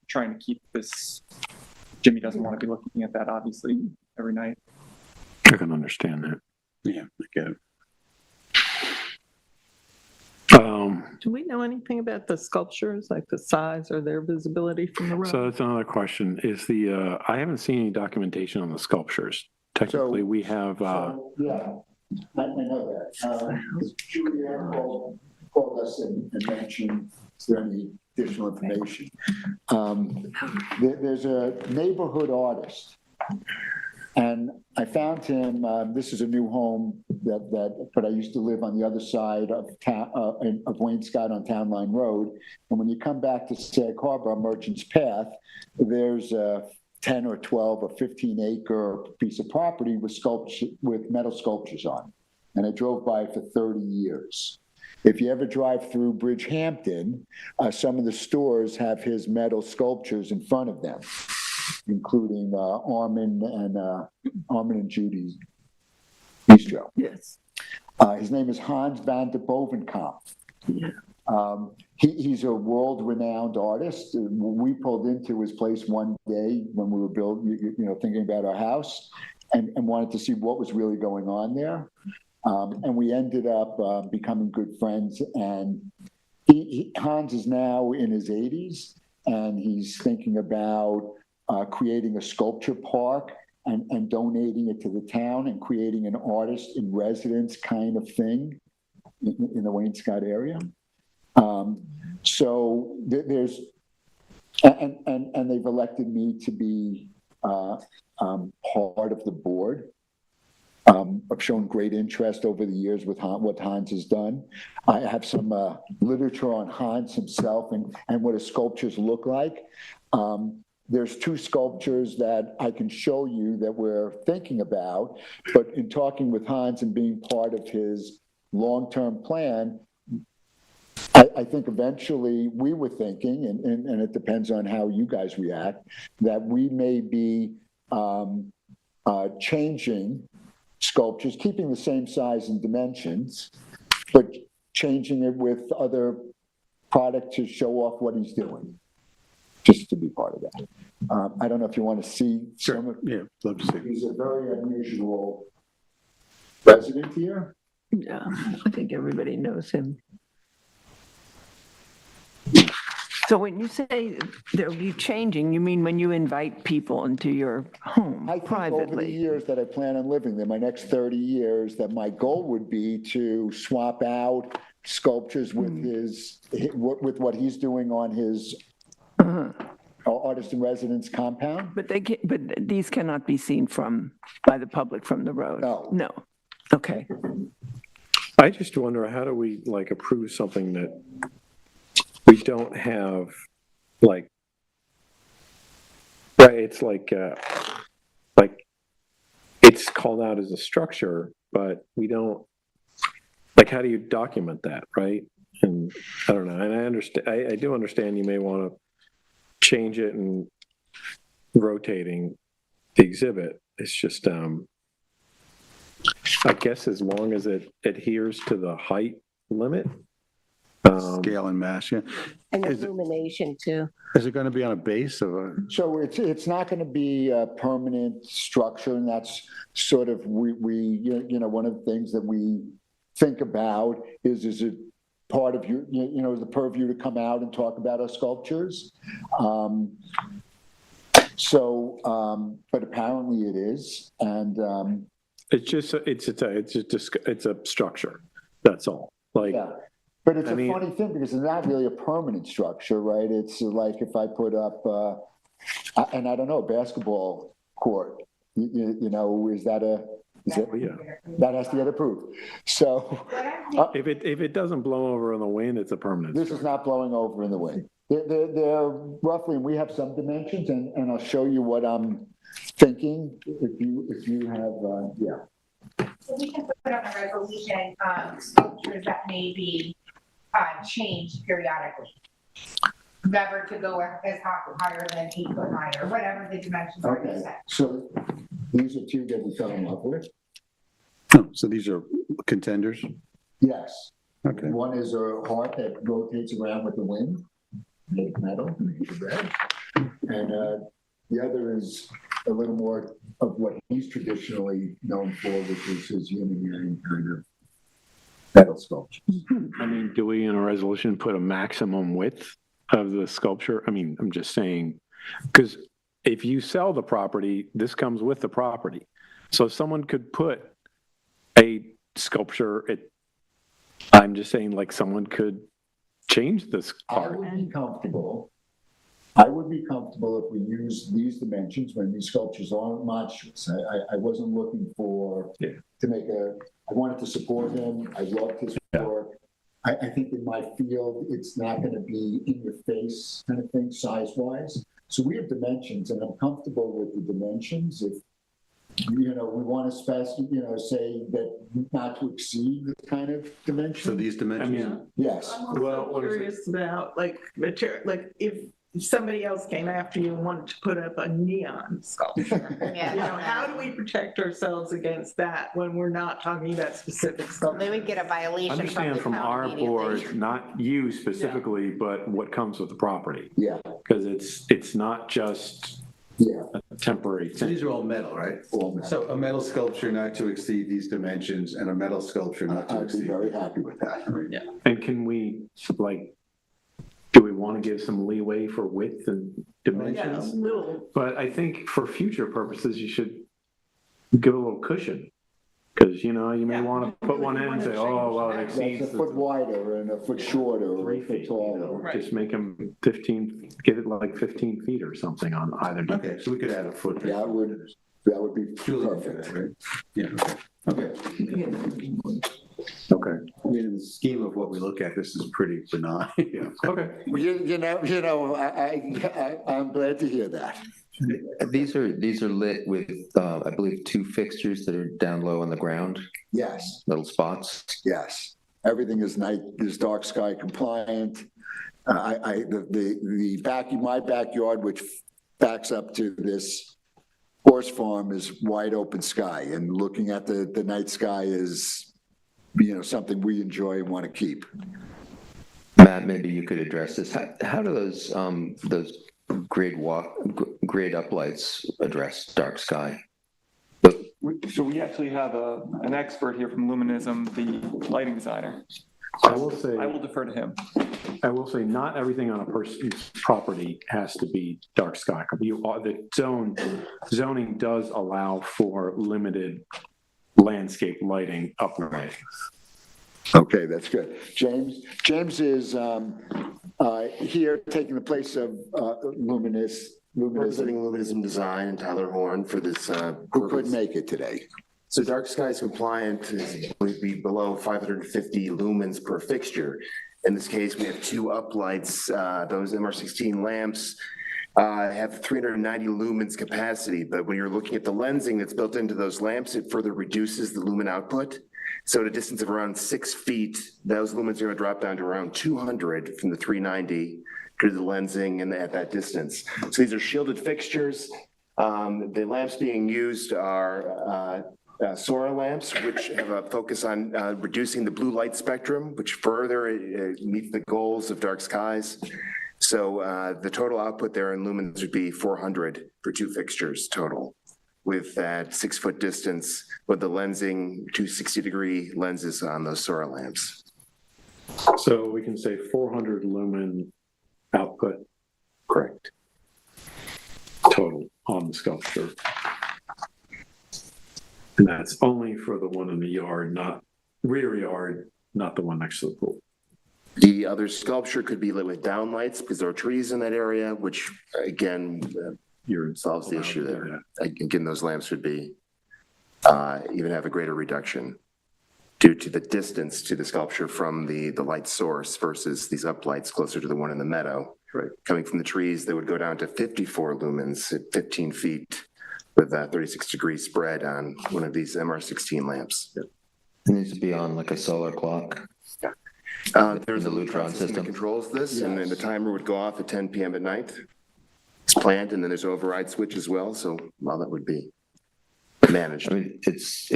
trying to keep this, Jimmy doesn't want to be looking at that obviously every night. I can understand that. Yeah, I get it. Do we know anything about the sculptures, like the size or their visibility from the road? So that's another question. Is I haven't seen any documentation on the sculptures. Technically, we have, Yeah, I know that. Julia called us and mentioned, is there any additional information? There's a neighborhood artist, and I found him, this is a new home but I used to live on the other side of town, of Wainscott on Town Line Road. And when you come back to Sag Harbor, Merchants Path, there's a 10 or 12 or 15 acre piece of property with metal sculptures on it. And I drove by it for 30 years. If you ever drive through Bridge Hampton, some of the stores have his metal sculptures in front of them, including Armin and Judy's Bistro. Yes. His name is Hans van de Bovenkamp. Yeah. He's a world-renowned artist. We pulled into his place one day when we were thinking about our house, and wanted to see what was really going on there. And we ended up becoming good friends. And Hans is now in his 80s, and he's thinking about creating a sculpture park and donating it to the town and creating an artist in residence kind of thing in the Wainscott area. So there's, and they've elected me to be part of the board. I've shown great interest over the years with what Hans has done. I have some literature on Hans himself and what his sculptures look like. There's two sculptures that I can show you that we're thinking about, but in talking with Hans and being part of his long-term plan, I think eventually we were thinking, and it depends on how you guys react, that we may be changing sculptures, keeping the same size and dimensions, but changing it with other product to show off what he's doing, just to be part of that. I don't know if you want to see some of. yeah, love to see. He's a very unusual resident here. Yeah, I think everybody knows him. So when you say they'll be changing, you mean when you invite people into your home I think over the privately? years that I plan on living there, my next 30 years, that my goal would be to swap out sculptures with with what he's doing on his artist in residence compound. But these cannot be seen by the public from the road? No. No. Okay. I just wonder, how do we approve something that we don't have, right, it's it's called out as a structure, but we don't, how do you document that, right? And I don't know, and I do understand you may want to change it and rotating the exhibit. It's just, I guess as long as it adheres to the height limit. Scale and mass, yeah. And illumination too. Is it going to be on a base of a? So it's not going to be a permanent structure, and that's sort of we one of the things that we think about is it part of your the purview to come out and talk about our sculptures. But apparently it is, and it's a structure. That's all. Yeah. But it's funny thing because it's not really a permanent structure, right? It's like if I put up, and I don't know, a basketball court, is that that has to get approved. So if it doesn't blow over in the wind, it's a permanent This structure. is not blowing over in the wind. They're roughly, and we have some dimensions, and I'll show you what I'm thinking if you have, So we can put on a resolution, sculptures that may be changed periodically. Never to go as higher than 8 foot high, or whatever the dimensions are Okay, set. so these are two that we fell in love with? Oh, so these are contenders? Yes. Okay. One is a heart that rotates around with the wind, made of metal, made of red. And the other is a little more of what he's traditionally known for, which is his yin and yang kind of metal sculpture. I mean, do we in a resolution put a maximum width of the sculpture? I mean, I'm just saying, because if you sell the property, this comes with the property. So someone could put a sculpture, I'm just saying, like, someone could change this I part. would be comfortable if we use these dimensions when these sculptures aren't monstrous. I wasn't looking for, to make I wanted to support him. I loved his work. I think in my field, it's not going to be in your face kind of thing, size-wise. So we have dimensions, and I'm comfortable with the dimensions. If, we want to say that not to exceed this kind of dimension. So these dimensions? Yes. I'm also curious about like material, like if somebody else came after you and wanted to put up a neon sculpture. How do we protect ourselves against that when we're not talking about specific sculpture? They would get a violation. Understand from our board, not you specifically, but what comes with the property. Yeah. Because it's not just a temporary So thing. these are all metal, right? All metal. So a metal sculpture not to exceed these dimensions and a metal sculpture not to I'd be exceed. very happy with that. And can we, like, do we want to give some leeway for width and dimensions? Little. But I think for future purposes, you should give a little cushion. Because, you may want to put one in and say, oh, well, it That's exceeds a foot wider and a foot shorter or 3 a foot feet. taller. Just make them 15, get it like 15 feet or something on either. Okay, so we could add a foot. That would be perfect. Right? Yeah, okay. Okay. I mean, in the scheme of what we look at, this is pretty benign. Yeah. Okay. I'm glad to hear that. These are lit with, I believe, 2 fixtures that are down low on the ground, Yes, little spots. yes. Everything is dark sky compliant. My backyard, which backs up to this horse farm, is wide open sky, and looking at the night sky is, something we enjoy and want to keep. Matt, maybe you could address this. How do those grade up lights address dark sky? So we actually have an expert here from Luminism, the lighting designer. I will say, I will defer to him. I will say, not everything on a person's property has to be dark sky. The zoning does allow for limited landscape lighting upright. Okay, that's good. James is here taking the place of Representing Luminism Design and Tyler Horn for this. who couldn't make it today. So dark skies compliant would be below 550 lumens per fixture. In this case, we have 2 uplights. Those MR16 lamps have 390 lumens capacity, but when you're looking at the lensing that's built into those lamps, it further reduces the lumen output. So at a distance of around 6 feet, those lumens are going to drop down to around 200 from the 390 due to the lensing and at that distance. So these are shielded fixtures. The lamps being used are Sora lamps, which have a focus on reducing the blue light spectrum, which further meets the goals of dark skies. So the total output there in lumens would be 400 for 2 fixtures total, with that 6 foot distance with the lensing, 260-degree lenses on those Sora lamps. So we can say 400 lumen output. Correct. Total on the sculpture. And that's only for the one in the yard, not rear yard, not the one next to the pool. The other sculpture could be lit with downlights because there are trees in that area, which again, solves the issue there. Again, those lamps would be, even have a greater reduction due to the distance to the sculpture from the light source versus these uplights closer to the one in the meadow. Right. Coming from the trees, they would go down to 54 lumens at 15 feet with a 36-degree spread on one of these MR16 lamps. It needs to be on like a solar clock. There's a Lutron system that controls this, and then the timer would go off at 10 p.m. at night. It's planned, and then there's an override switch as well, so all that would be managed. I mean, it's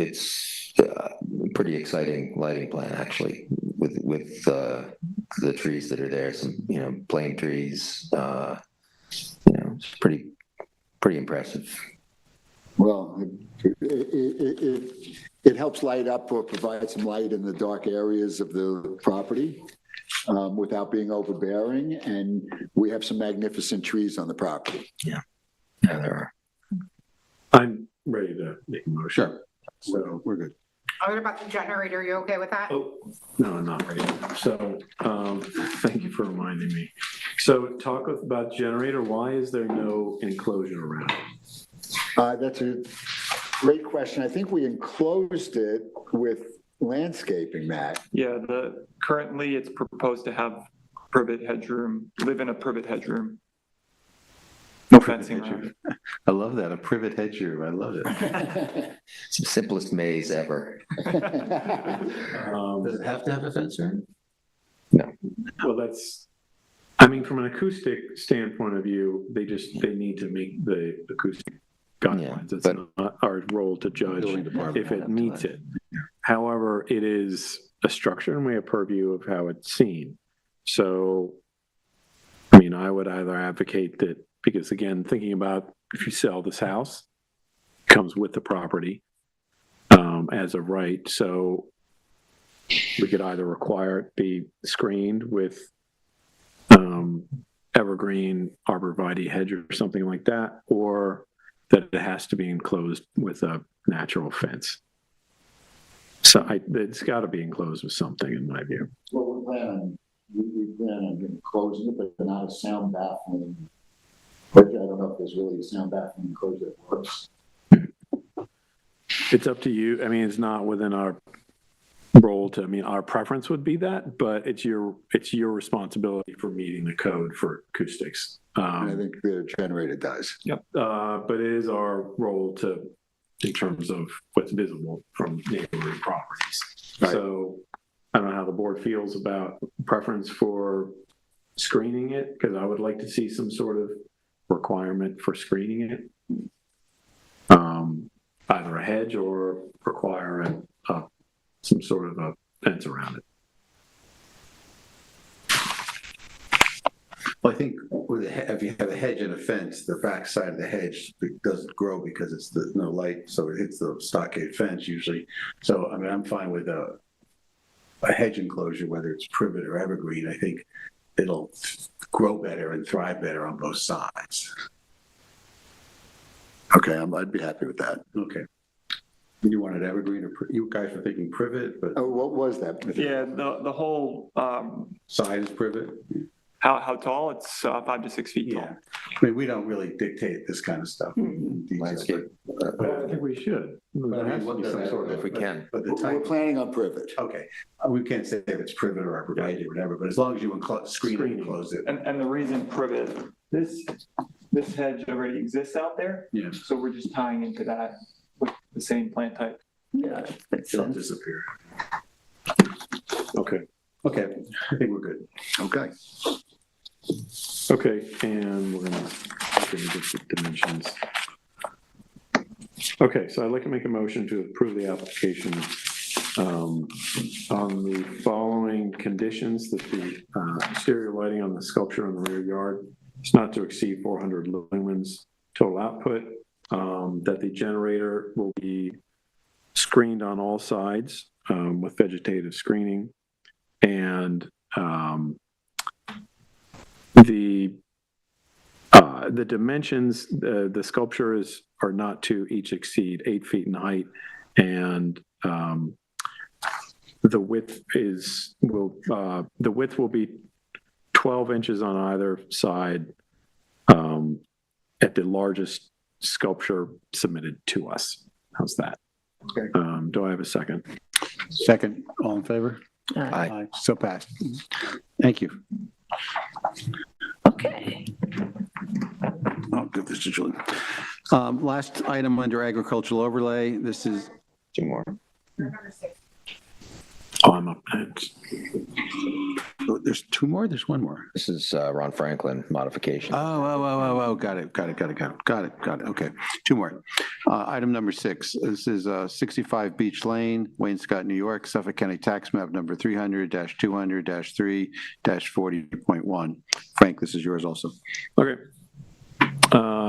a pretty exciting lighting plan, actually, with the trees that are there, some, plane trees, it's pretty impressive. Well, it helps light up or provide some light in the dark areas of the property without being overbearing, and we have some magnificent trees on the property. Yeah, there are. I'm ready to make a motion. Sure. So we're good. What about the generator? You okay with that? Oh, no, I'm not ready. So, thank you for reminding me. So talk about generator. Why is there no enclosure around it? That's a great question. I think we enclosed it with landscaping, Matt. Yeah, currently it's proposed to have privet hedgeroom, live in a privet hedgeroom. No fencing around it. I love that, a privet hedgeroom. I love it. It's the simplest maze ever. Does it have to have a fence or? No. Well, from an acoustic standpoint of view, they need to meet the acoustic guidelines. It's not our role to judge if it meets it. However, it is a structure and we have purview of how it's seen. So, I would either advocate that, because again, thinking about if you sell this house, it comes with the property as a right. So we could either require it be screened with evergreen arborvitae hedge or something like that, or that it has to be enclosed with a natural fence. So it's got to be enclosed with something, in my view. Well, we plan on closing it, but not a sound baffling. But I don't know if there's really a sound baffling enclosure that works. It's up to you. It's not within our role to, our preference would be that, but it's your responsibility for meeting the code for acoustics. I think the generator does. Yep. But it is our role in terms of what's visible from neighboring properties. Right. So I don't know how the board feels about preference for screening it, because I would like to see some sort of requirement for screening it. Either a hedge or require some sort of a fence around it. Well, I think if you have a hedge and a fence, the back side of the hedge doesn't grow because it's no light, so it hits the stockade fence usually. So, I'm fine with a hedge enclosure, whether it's privet or evergreen. I think it'll grow better and thrive better on both sides. Okay, I'd be happy with that. Okay. You wanted evergreen, or you guys were thinking privet, but what was that? Yeah, the whole side is privet. How tall? It's 5 to 6 feet tall. We don't really dictate this kind of stuff. Landscape. I think we should. If we can. But We're planning on privet. Okay, we can't say if it's privet or arborvitae or whatever, but as long as you screen and enclose it. And the reason privet, this hedge already exists out there. Yeah. So we're just tying into that with the same plant type. Yeah, It'll disappear. Okay. Okay, I think we're good. Okay. Okay, and we're gonna get the dimensions. Okay, so I'd like to make a motion to approve the application on the following conditions: that the exterior lighting on the sculpture in the rear yard is not to exceed 400 lumens total output, that the generator will be screened on all sides with vegetative screening, and the dimensions, the sculptures are not to each exceed 8 feet in height, and the width will be 12 inches on either side at the largest sculpture submitted to us. How's that? Okay. Do I have a second? Second, all in favor? Aye. So passed. Thank you. Okay. I'll give this to Julie. Last item under agricultural overlay, this is, Two more. Oh, I'm up next. oh, there's two more, there's one more. This is Ron Franklin modification. Oh, got it. Okay, two more. Item number 6, this is 65 Beach Lane, Wayne-Scott, New York, Suffolk County Tax Map number 300-200-3-40.1. Frank, this is yours also. Okay.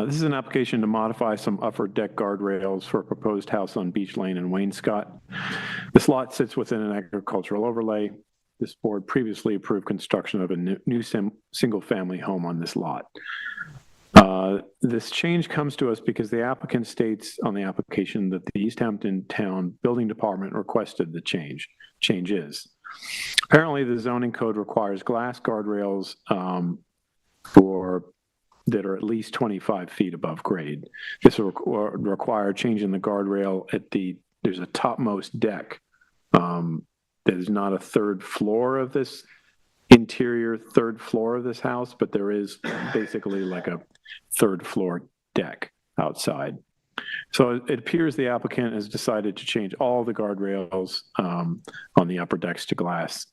This is an application to modify some upper deck guardrails for a proposed house on Beach Lane in Wayne-Scott. This lot sits within an agricultural overlay. This board previously approved construction of a new single-family home on this lot. This change comes to us because the applicant states on the application that the East Hampton Town Building Department requested the changes. Apparently, the zoning code requires glass guardrails that are at least 25 feet above grade. This will require changing the guardrail there's a topmost deck. There's not a third floor of this interior third floor of this house, but there is basically like a third floor deck outside. So it appears the applicant has decided to change all the guardrails on the upper decks to glass.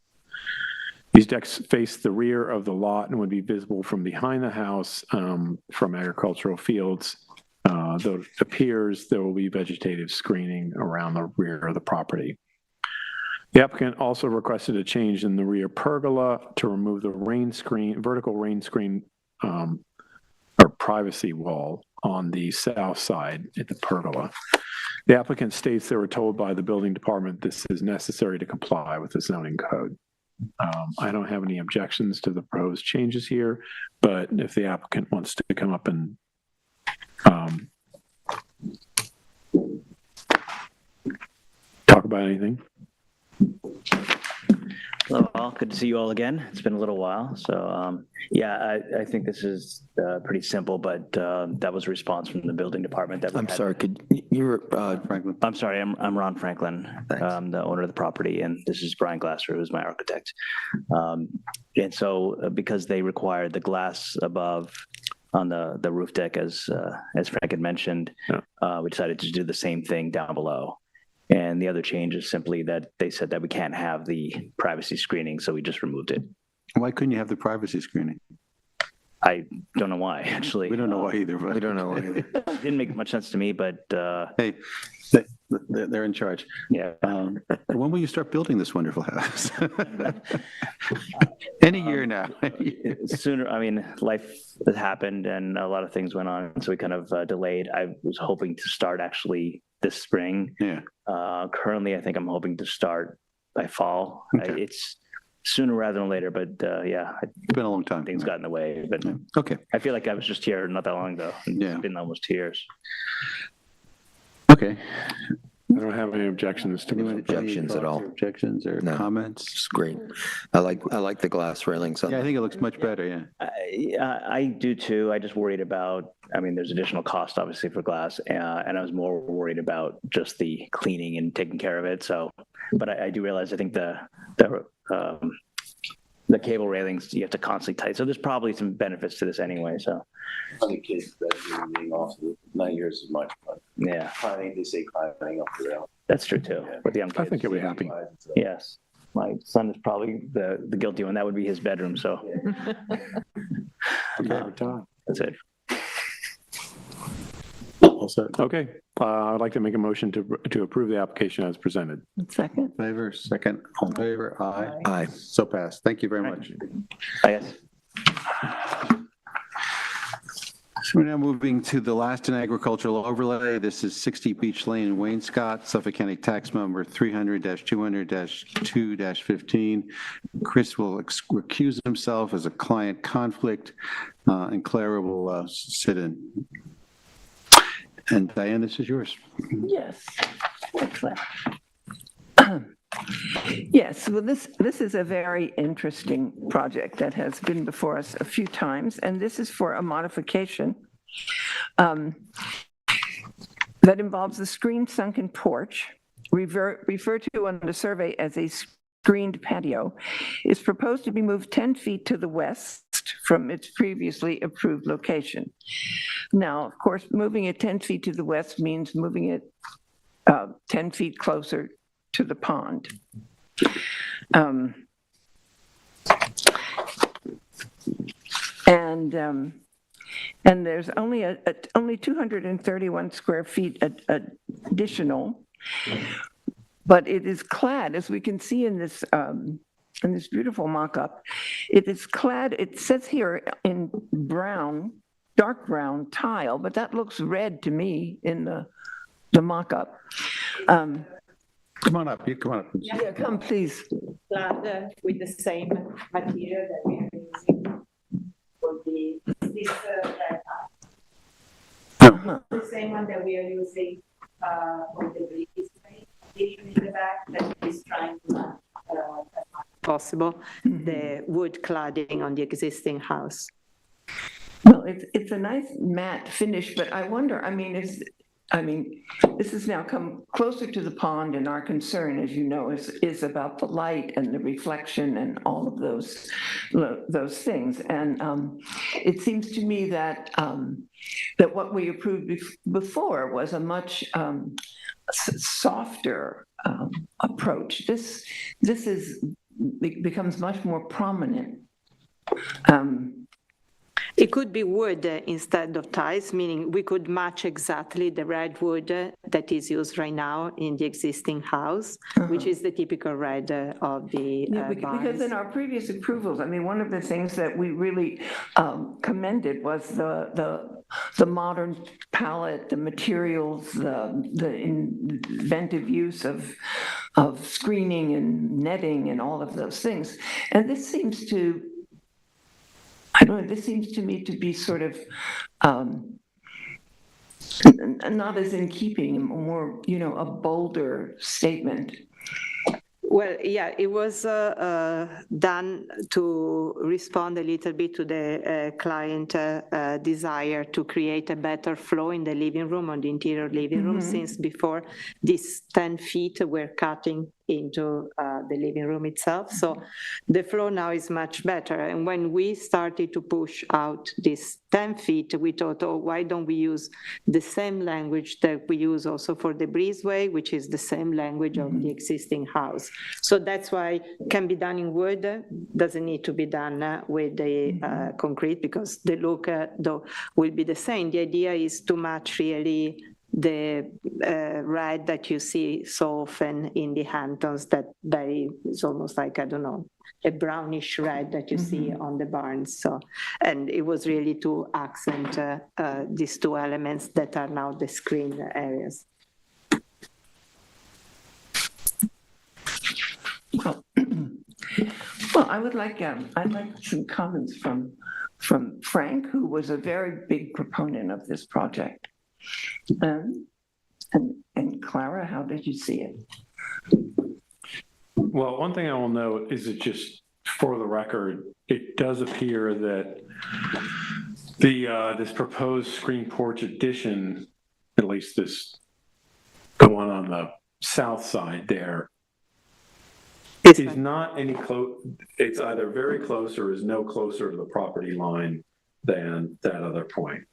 These decks face the rear of the lot and would be visible from behind the house from agricultural fields. Though it appears there will be vegetative screening around the rear of the property. The applicant also requested a change in the rear pergola to remove the vertical rain screen or privacy wall on the south side at the pergola. The applicant states they were told by the building department this is necessary to comply with the zoning code. I don't have any objections to the proposed changes here, but if the applicant wants to come up and talk about anything. Hello, all. Good to see you all again. It's been a little while. So, yeah, I think this is pretty simple, but that was a response from the building department. I'm sorry, you're Franklin? I'm sorry, I'm Ron Franklin, the owner of the property, and this is Brian Glasser, who's my architect. And so, because they required the glass above on the roof deck, as Frank had mentioned, we decided to do the same thing down below. And the other change is simply that they said that we can't have the privacy screening, so we just removed it. Why couldn't you have the privacy screening? I don't know why, actually. We don't know why either. We don't know why either. It didn't make much sense to me, but hey, they're in charge. Yeah. When will you start building this wonderful house? Any year now. Sooner. I mean, life has happened and a lot of things went on, so we kind of delayed. I was hoping to start actually this spring. Yeah. Currently, I think I'm hoping to start by fall. Okay. It's sooner rather than later, but yeah. It's been a long time. Things got in the way, but okay. I feel like I was just here not that long ago. Yeah. It's been almost 2 years. Okay. I don't have any objections to it. Objections at all. Objections or comments? It's great. I like the glass railings. Yeah, I think it looks much better, yeah. I do too. I just worried about, I mean, there's additional cost obviously for glass, and I was more worried about just the cleaning and taking care of it. So, but I do realize, I think the cable railings, you have to constantly tighten. So there's probably some benefits to this anyway, so. Other kids that are being off not yours as much, but yeah. Climbing, they say climbing up the rail. That's true too, with young kids. I think you'll be happy. Yes. My son is probably the guilty one. That would be his bedroom, so. Okay. That's it. All set. Okay. I'd like to make a motion to approve the application as presented. Second. Favor, second, all in favor, aye. Aye. So passed. Thank you very much. Yes. So we're now moving to the last in agricultural overlay. This is 60 Beach Lane in Wayne-Scott, Suffolk County Tax Number 300-200-2-15. Chris will recuse himself as a client conflict, and Clara will sit in. And Diane, this is yours. Yes. Excellent. Yes, well, this is a very interesting project that has been before us a few times, and this is for a modification that involves the screened sunken porch, referred to on the survey as a screened patio, is proposed to be moved 10 feet to the west west from its previously approved location. Now, of course, moving it 10 feet to the west means moving it 10 feet closer to the pond. And there's only 231 square feet additional, but it is clad, as we can see in this beautiful mock-up, it is clad, it says here in brown, dark brown tile, but that looks red to me in the mock-up. Come on up, you come on up. Yeah, come please. Clad with the same material that we are using for this the same one that we are using for the breezeway addition in the back that is trying to possible the wood cladding on the existing house. Well, it's a nice matte finish, but I wonder, I mean, this has now come closer to the pond, and our concern, as you know, is about the light and the reflection and all of those things. And it seems to me that that what we approved before was a much softer approach. This becomes much more prominent. It could be wood instead of tiles, meaning we could match exactly the red wood that is used right now in the existing house, which is the typical red of the because in our previous approvals, I mean, one of the things that we really commended was the modern palette, the materials, the inventive use of screening and netting and all of those things. And this seems to, I don't know, this seems to me to be sort of not as in keeping, more, a bolder statement. Well, yeah, it was done to respond a little bit to the client desire to create a better flow in the living room, on the interior living room, since before these 10 feet were cutting into the living room itself. So the flow now is much better. And when we started to push out this 10 feet, we thought, oh, why don't we use the same language that we use also for the breezeway, which is the same language of the existing house. So that's why it can be done in wood, doesn't need to be done with the concrete, because the look though will be the same. The idea is to match really the red that you see so often in the Hamptons, that is almost like, I don't know, a brownish red that you see on the barns. So, and it was really to accent these two elements that are now the screen areas. Well, I'd like some comments from Frank, who was a very big proponent of this project. And Clara, how did you see it? Well, one thing I will note is that, just for the record, it does appear that this proposed screen porch addition, at least the one on the south side there, is not any close. It's either very close or is no closer to the property line than that other point,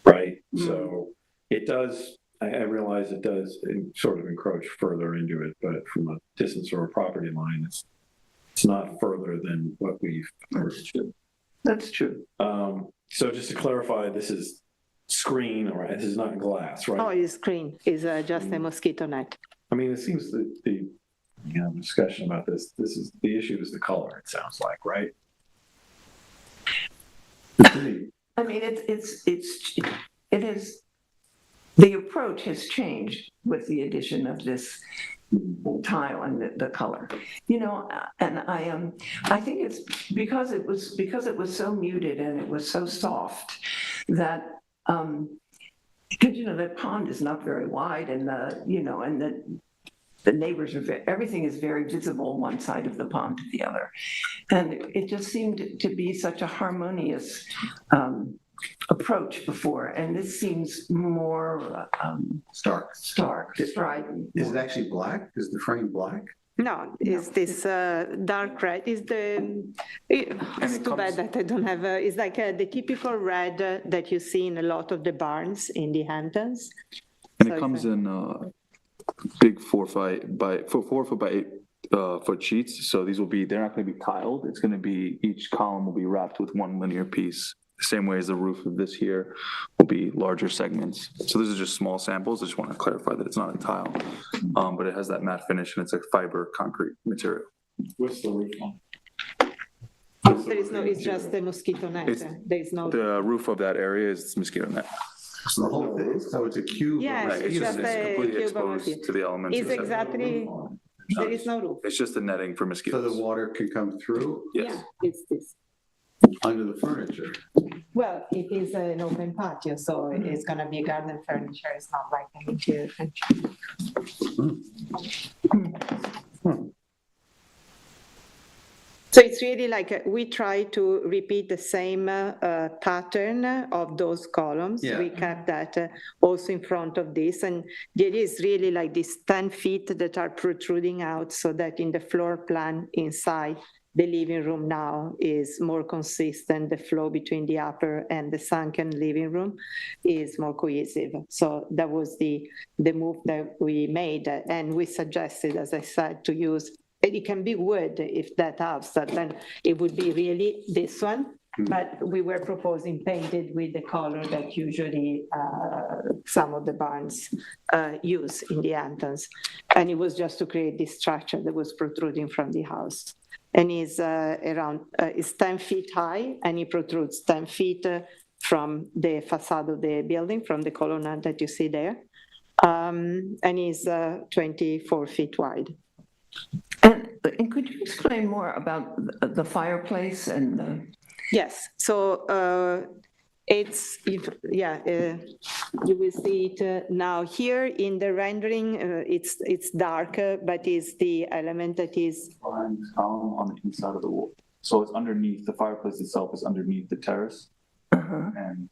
right? So it does, I realize it does sort of encroach further into it, but from a distance or a property line, it's not further than what we've approved. That's true. So just to clarify, this is screen, all right? This is not glass, right? Oh, it's screen. It's just a mosquito net. I mean, it seems that the discussion about this is the issue is the color, it sounds like, right? I mean, it is, the approach has changed with the addition of this tile and the color, and I think it's because it was so muted and it was so soft that because the pond is not very wide, and the neighbors are everything is very visible one side of the pond to the other, and it just seemed to be such a harmonious approach before, and this seems more stark, right? Is it actually black? Is the frame black? No, it's this dark red. It's too bad that I don't have, it's like the typical red that you see in a lot of the barns in the Hamptons. And it comes in big 4 foot by 8 foot sheets. So these will be, they're not going to be tiled. It's going to be, each column will be wrapped with one linear piece. The same way as the roof of this here will be larger segments. So this is just small samples. I just want to clarify that it's not a tile, but it has that matte finish and it's a fiber concrete material. What's the roof on? There is no, it's just the mosquito net. There is no. The roof of that area is mosquito net. So the whole thing, so it's a cube. Yeah, Right, it's just a completely cube of exposed mosquito. to the elements. It's of the- exactly, there is no roof. It's just the netting for So mosquitoes. the water can come through Yes. Yeah, it's this. under the furniture. Well, it is an open patio, so it's gonna be garden furniture. It's not like an interior furniture. So it's really like we try to repeat the same pattern of those columns. Yeah. We kept that also in front of this. And there is really like these 10 feet that are protruding out so that in the floor plan inside, the living room now is more consistent. The flow between the upper and the sunken living room is more cohesive. So that was the move that we made. And we suggested, as I said, to use, it can be wood if that helps, then it would be really this one. But we were proposing painted with the color that usually some of the barns use in the Hamptons. And it was just to create this structure that was protruding from the house. And is is 10 feet high, and it protrudes 10 feet from the facade of the building, from the colonnade that you see there, and is 24 feet wide. And could you explain more about the fireplace and the... Yes, so it's, you will see it now here in the rendering, it's darker, but it's the element that is... Behind this column on the inside of the wall. So it's underneath, the fireplace itself is underneath the terrace. And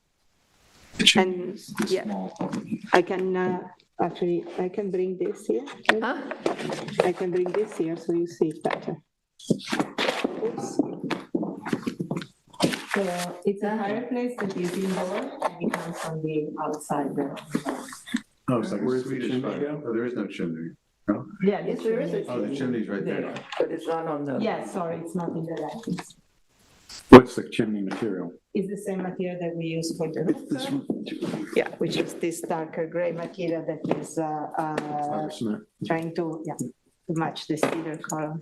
the chimney is small. I can actually, I can bring this here. I can bring this here so you see it better. Oops. So it's a fireplace that is indoor and it comes from the outside. Oh, it's like a Swedish fire. Oh, there is no chimney. No? Yeah, Yes, there is a Oh, the chimney's right there. But it's not on the... Yeah, sorry, it's not in the license. What's the chimney material? It's the same material that we use for the roof. Yeah, which is this darker gray material that is trying to match the cedar color.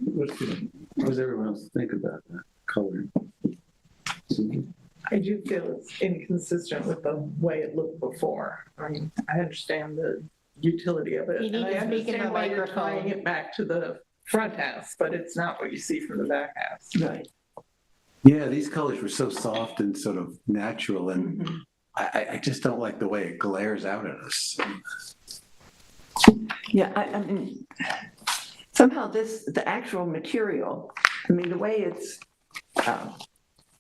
What does everyone else think about that color? I do feel it's inconsistent with the way it looked before. I mean, I understand the utility of it. You need And I to speak in the understand why you're microphone. tying it back to the front house, but it's not what you see from the back house. Right. Yeah, these colors were so soft and sort of natural, and I just don't like the way it glares out at us. Yeah, I mean, somehow the actual material, I mean, the way it's,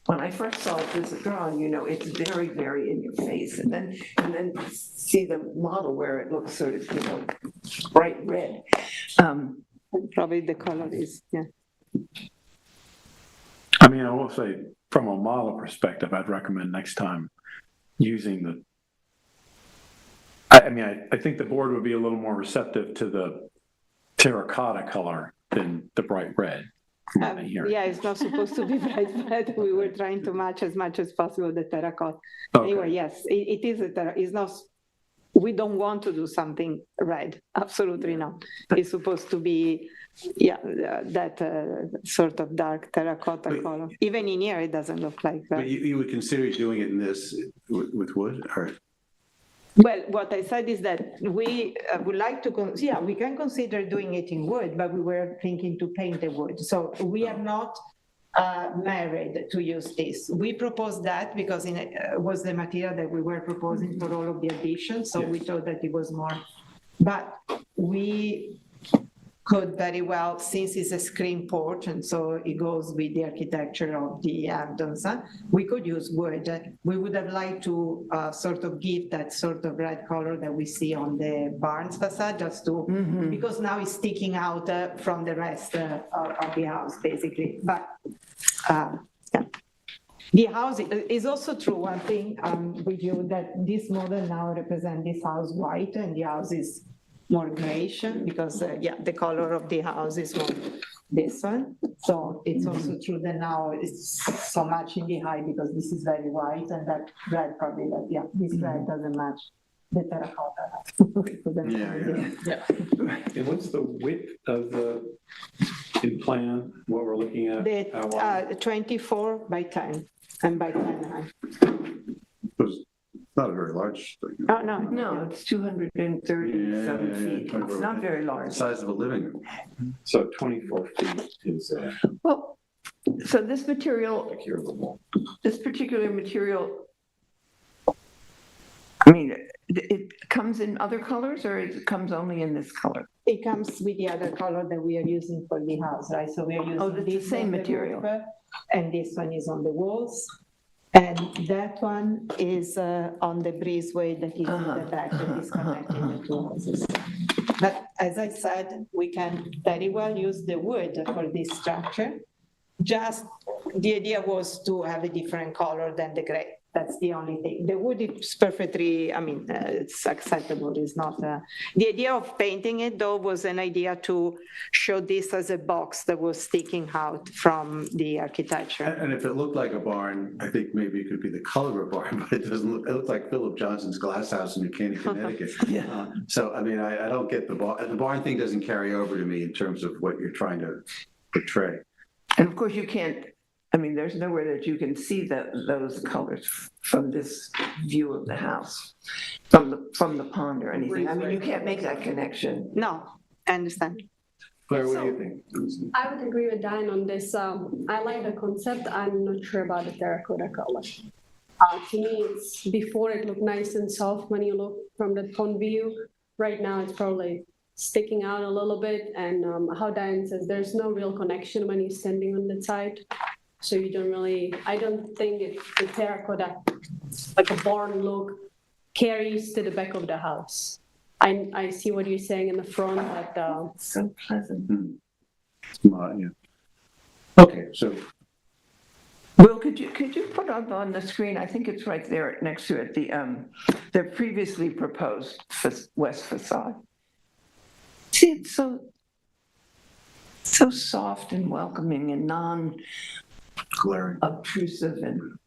when I first saw it as a drawing, it's very, very in your face. And then see the model where it looks sort of, bright red. Probably the color is, I mean, I will say, from a model perspective, I'd recommend next time using the, I think the board would be a little more receptive to the terracotta color than the bright red. yeah, it's not supposed to be bright red. We were trying to match as much as possible the terracotta. Okay. Anyway, yes, it is it's not, we don't want to do something red, absolutely not. It's supposed to be, that sort of dark terracotta color. Even in here, it doesn't look like that. But you would consider doing it in this with wood, or? Well, what I said is that we would like to, we can consider doing it in wood, but we were thinking to paint the wood. So we have not married to use this. We proposed that because it was the material that we were proposing for all of the additions. So we thought that it was more, but we could very well, since it's a screen porch, and so it goes with the architecture of the Hamptons, we could use wood. We would have liked to sort of give that sort of red color that we see on the barns facade, just to, because now it's sticking out from the rest of the house, basically. But yeah. The house is also true, one thing with you, that this model now represents this house white, and the house is more grayish, because yeah, the color of the house is more this one. So it's also true that now it's so much in the high, because this is very white, and that red probably, yeah, this red doesn't match the terracotta. Yeah. And what's the width of the, in plan, what we're looking at? The 24 by 10 and by 10 high. Not a very large thing. Oh, no. No, it's 237 feet. It's not very large. Size of a living room. So 24 feet is, Well, so this material, this particular material, I mean, it comes in other colors, or it comes only in this color? It comes with the other color that we are using for the house, right? So we are using the same material. And this one is on the walls. And that one is on the breezeway that is in the back, that is connecting the two houses. But as I said, we can very well use the wood for this structure. Just the idea was to have a different color than the gray. That's the only thing. The wood is perfectly, I mean, it's acceptable. It's not. The idea of painting it, though, was an idea to show this as a box that was sticking out from the architecture. And if it looked like a barn, I think maybe it could be the color of a barn, but it doesn't look, it looks like Philip Johnson's glass house in New Canaan, Connecticut. So, I mean, I don't get the barn thing doesn't carry over to me in terms of what you're trying to portray. And of course, you can't, I mean, there's nowhere that you can see those colors from this view of the house, from the pond or anything. I mean, you can't make that connection. No, I understand. Claire, what do you think? I would agree with Diane on this. I like the concept. I'm not sure about the terracotta color. To me, it's before it looked nice and soft when you look from the pond view. Right now, it's probably sticking out a little bit. And how Diane says, there's no real connection when you're standing on the side. So you don't really, I don't think the terracotta, like a barn look, carries to the back of the house. I see what you're saying in the front, but so pleasant. Yeah. Okay, so. Will, could you put up on the screen? I think it's right there next to it. The previously proposed west facade. See, it's so soft and welcoming and non-obtrusive and.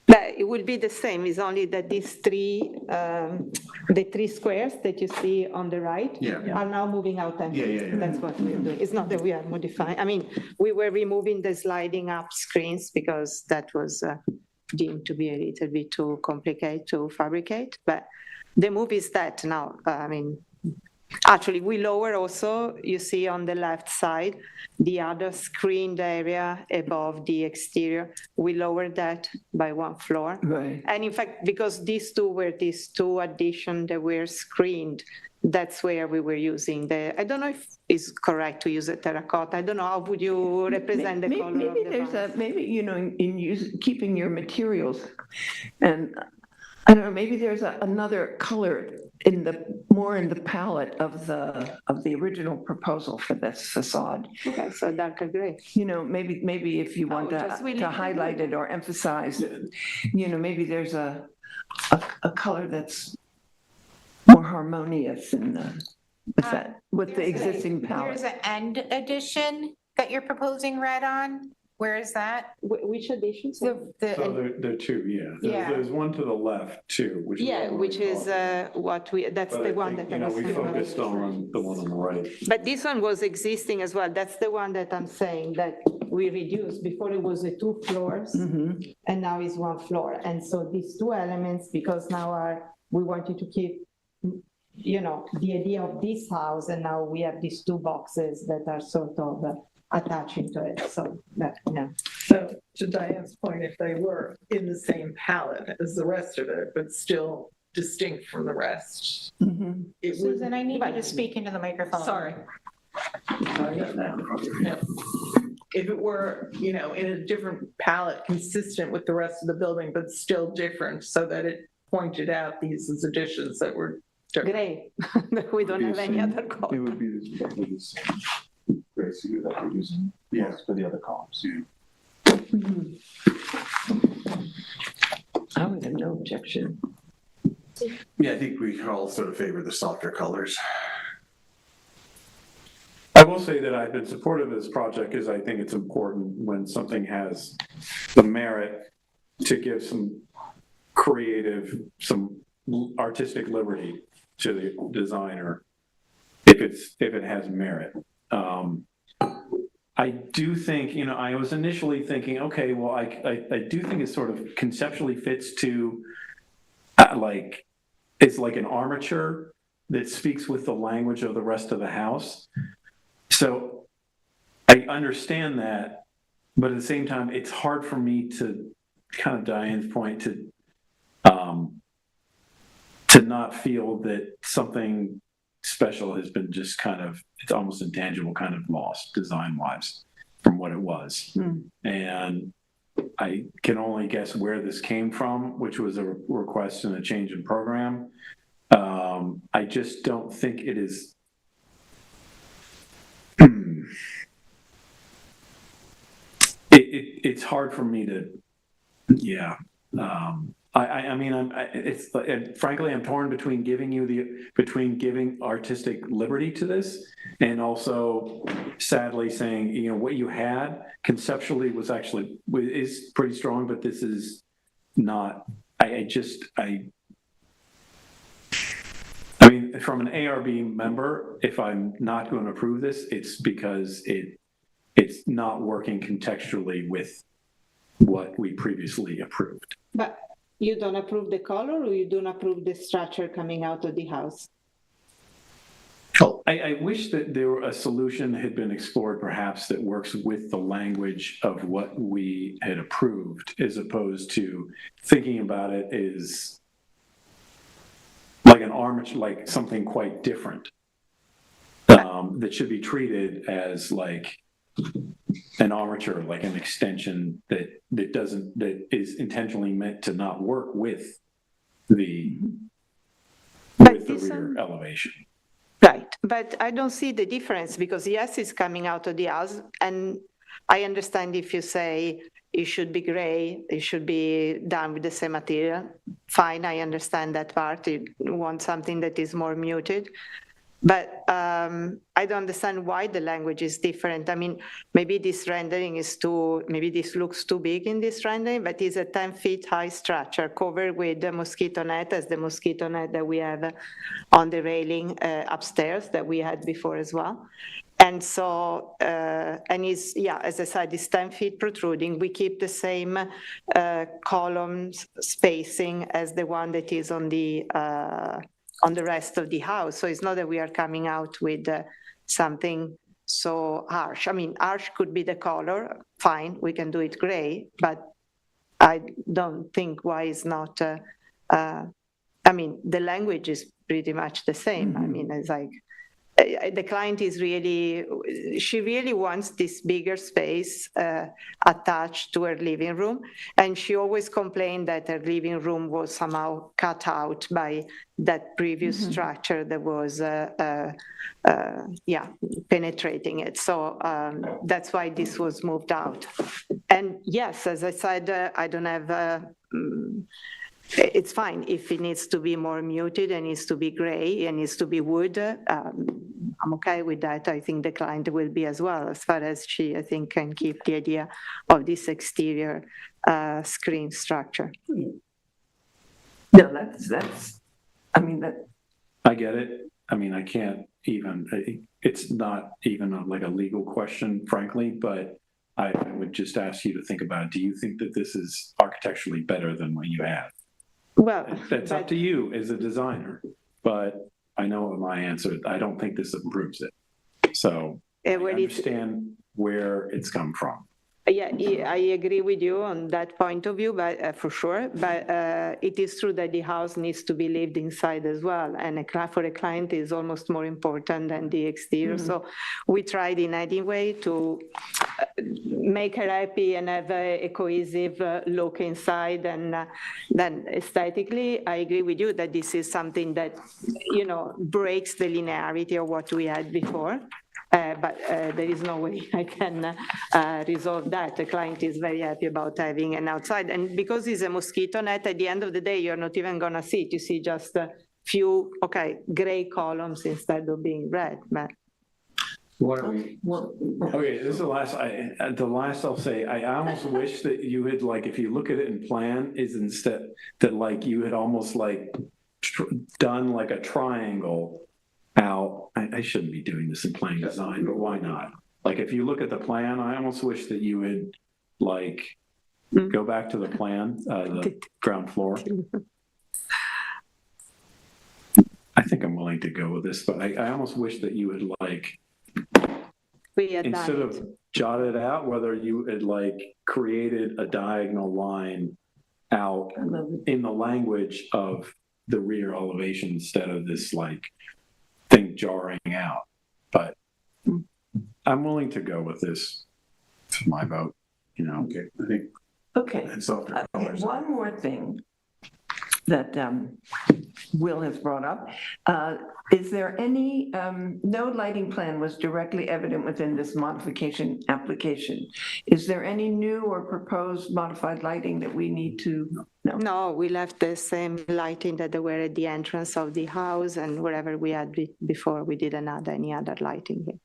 But it would be the same. It's only that these the three squares that you see on the right are now moving out. And that's what we're doing. It's not that we are modifying. I mean, we were removing the sliding up screens because that was deemed to be a little bit too complicated to fabricate. But the move is that now. I mean, actually, we lower also, you see on the left side, the other screened area above the exterior. We lowered that by 1 floor. Right. And in fact, because these two additions that were screened, that's where we were using I don't know if it's correct to use a terracotta. I don't know, how would you represent the color maybe of the barn? Maybe, you know, in keeping your materials, and I don't know, maybe there's another color more in the palette of the original proposal for this facade. Okay, so darker gray. You know, maybe if you want to highlight it or emphasize, you know, maybe there's a color that's more harmonious with the existing palette. There's an end edition that you're proposing red on. Where is that? Which edition? So there are two, yeah. There's one to the left too, which is that's the one that I was we focused on the one on the right. But this one was existing as well. That's the one that I'm saying that we reduced. Before it was 2 floors, and now it's 1 floor. And so these two elements, because now we wanted to keep, you know, the idea of this house, and now we have these 2 boxes that are sort of attaching to it. So So to Diane's point, if they were in the same palette as the rest of it, but still distinct from the rest. Susan, I need you to speak into the microphone. Sorry. If it were, in a different palette, consistent with the rest of the building, but still different, so that it pointed out these as additions that were different. Gray. We don't have any other It color. would be roughly the same gray suit that we're using for the other columns. I would have no objection. Yeah, I think we all sort of favor the softer colors. I will say that I've been supportive of this project because I think it's important when something has the merit to give some creative, some artistic liberty to the designer if it has merit. I do think, I was initially thinking, okay, well, I do think it sort of conceptually fits to it's like an armature that speaks with the language of the rest of the house. So I understand that, but at the same time, it's hard for me to, kind of Diane's point, to not feel that something special has been just kind of, it's almost intangible, kind of lost design-wise from what it was. And I can only guess where this came from, which was a request and a change in program. I just don't think it is. It's hard for me to, I mean, frankly, I'm torn between giving artistic liberty to this and also sadly saying, what you had conceptually is pretty strong, but this is not, I mean, from an ARB member, if I'm not going to approve this, it's because it's not working contextually with what we previously approved. But you don't approve the color, or you don't approve the structure coming out of the house? I wish that a solution had been explored perhaps that works with the language of what we had approved, as opposed to thinking about it as like an armature, like something quite different, that should be treated as like an armature, like an extension that is intentionally meant to not work with the rear elevation. Right, but I don't see the difference because yes, it's coming out of the house, and I understand if you say it should be gray, it should be done with the same material. Fine, I understand that part. You want something that is more muted. But I don't understand why the language is different. I mean, maybe this rendering is maybe this looks too big in this rendering, but it's a 10 feet high structure covered with the mosquito net, as the mosquito net that we have on the railing upstairs that we had before as well. And so, and it's, as I said, it's 10 feet protruding. We keep the same columns spacing as the one that is on the rest of the house. So it's not that we are coming out with something so harsh. I mean, harsh could be the color, fine, we can do it gray, but I don't think why it's not, I mean, the language is pretty much the same. I mean, it's like, the client is really, she really wants this bigger space attached to her living room. And she always complained that her living room was somehow cut out by that previous structure that was, penetrating it. So that's why this was moved out. And yes, as I said, I don't have, it's fine if it needs to be more muted and needs to be gray and needs to be wood. I'm okay with that. I think the client will be as well, as far as she, I think, can keep the idea of this exterior screen structure. No, that's, I mean, that. I get it. I mean, I can't even, it's not even like a legal question, frankly, but I would just ask you to think about it. Do you think that this is architecturally better than what you have? Well, that's up to you as a designer, but I know my answer. I don't think this improves it. So I understand where it's come from. Yeah, I agree with you on that point of view, but for sure. But it is true that the house needs to be lived inside as well, and for a client is almost more important than the exterior. So we tried in any way to make her happy and have a cohesive look inside. And then aesthetically, I agree with you that this is something that breaks the linearity of what we had before. But there is no way I can resolve that. The client is very happy about having an outside. And because it's a mosquito net, at the end of the day, you're not even going to see it. You see just a few, gray columns instead of being red. But What are we? Okay, this is the last I'll say. I almost wish that you had, like, if you look at it in plan, is instead that like you had almost like done like a triangle out. I shouldn't be doing this in plan design, but why not? Like, if you look at the plan, I almost wish that you would like go back to the plan, the ground floor. I think I'm willing to go with this, but I almost wish that you would like, instead of jotted out, whether you had like created a diagonal line out in the language of the rear elevation instead of this like thing jarring out. But I'm willing to go with this. It's my vote, Okay, I think. Okay. One more thing that Will has brought up. Is there any, no lighting plan was directly evident within this modification application. Is there any new or proposed modified lighting that we need to know? No, we left the same lighting that they were at the entrance of the house, and wherever we had before, we didn't add any other lighting here.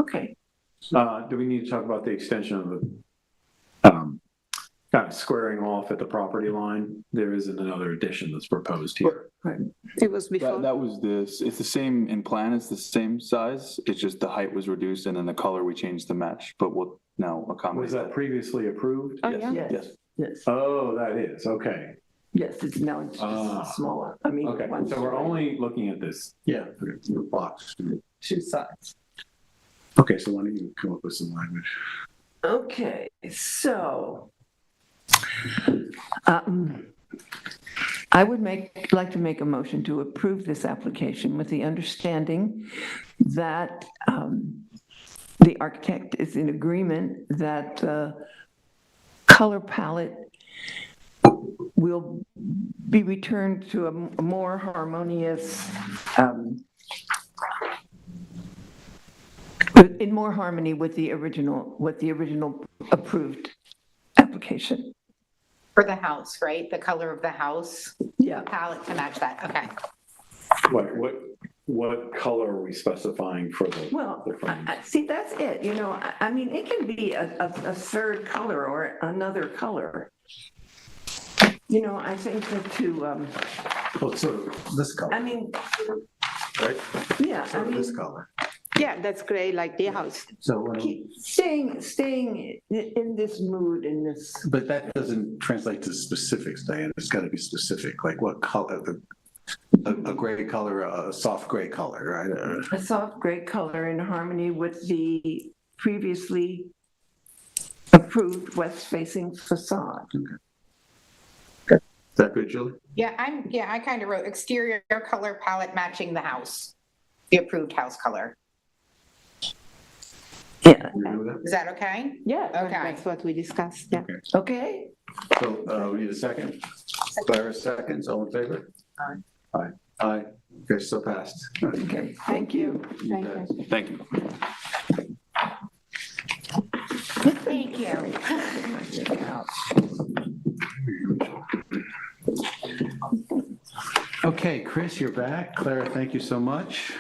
Okay. Do we need to talk about the extension of the kind of squaring off at the property line? There isn't another addition that's proposed here. It was before. That was this. It's the same in plan. It's the same size. It's just the height was reduced and then the color we changed to match. But we'll now accommodate. Was that previously approved? Oh, yeah. Yes. Oh, that is okay. Yes, it's now smaller. I mean, okay. So we're only looking at this. Yeah, the box. Two sides. Okay, so why don't you come up with some language? Okay, so I would like to make a motion to approve this application with the understanding that the architect is in agreement that the color palette will be returned to a more harmonious, in more harmony with the original approved application. For the house, right? The color of the house? Yeah. Palette to match that, okay. What color are we specifying for the? Well, see, that's it, I mean, it can be a third color or another color. I think that So this color. I mean, right? Yeah, so this color. Yeah, that's gray, like the house. So staying in this mood, in this. But that doesn't translate to specifics, Diane. It's got to be specific, like what color, a gray color, a soft gray color, right? A soft gray color in harmony with the previously approved west-facing facade. Okay. Is that good, Julie? Yeah, I kind of wrote exterior color palette matching the house, the approved house color. Yeah. Is that okay? Yeah, okay. That's what we discussed, yeah. Okay. So we need a second. Clara seconds, all in favor? Aye. Aye. Okay, so passed. Okay, thank you. Thank you. Thank you. Okay, Chris, you're back. Clara, thank you so much.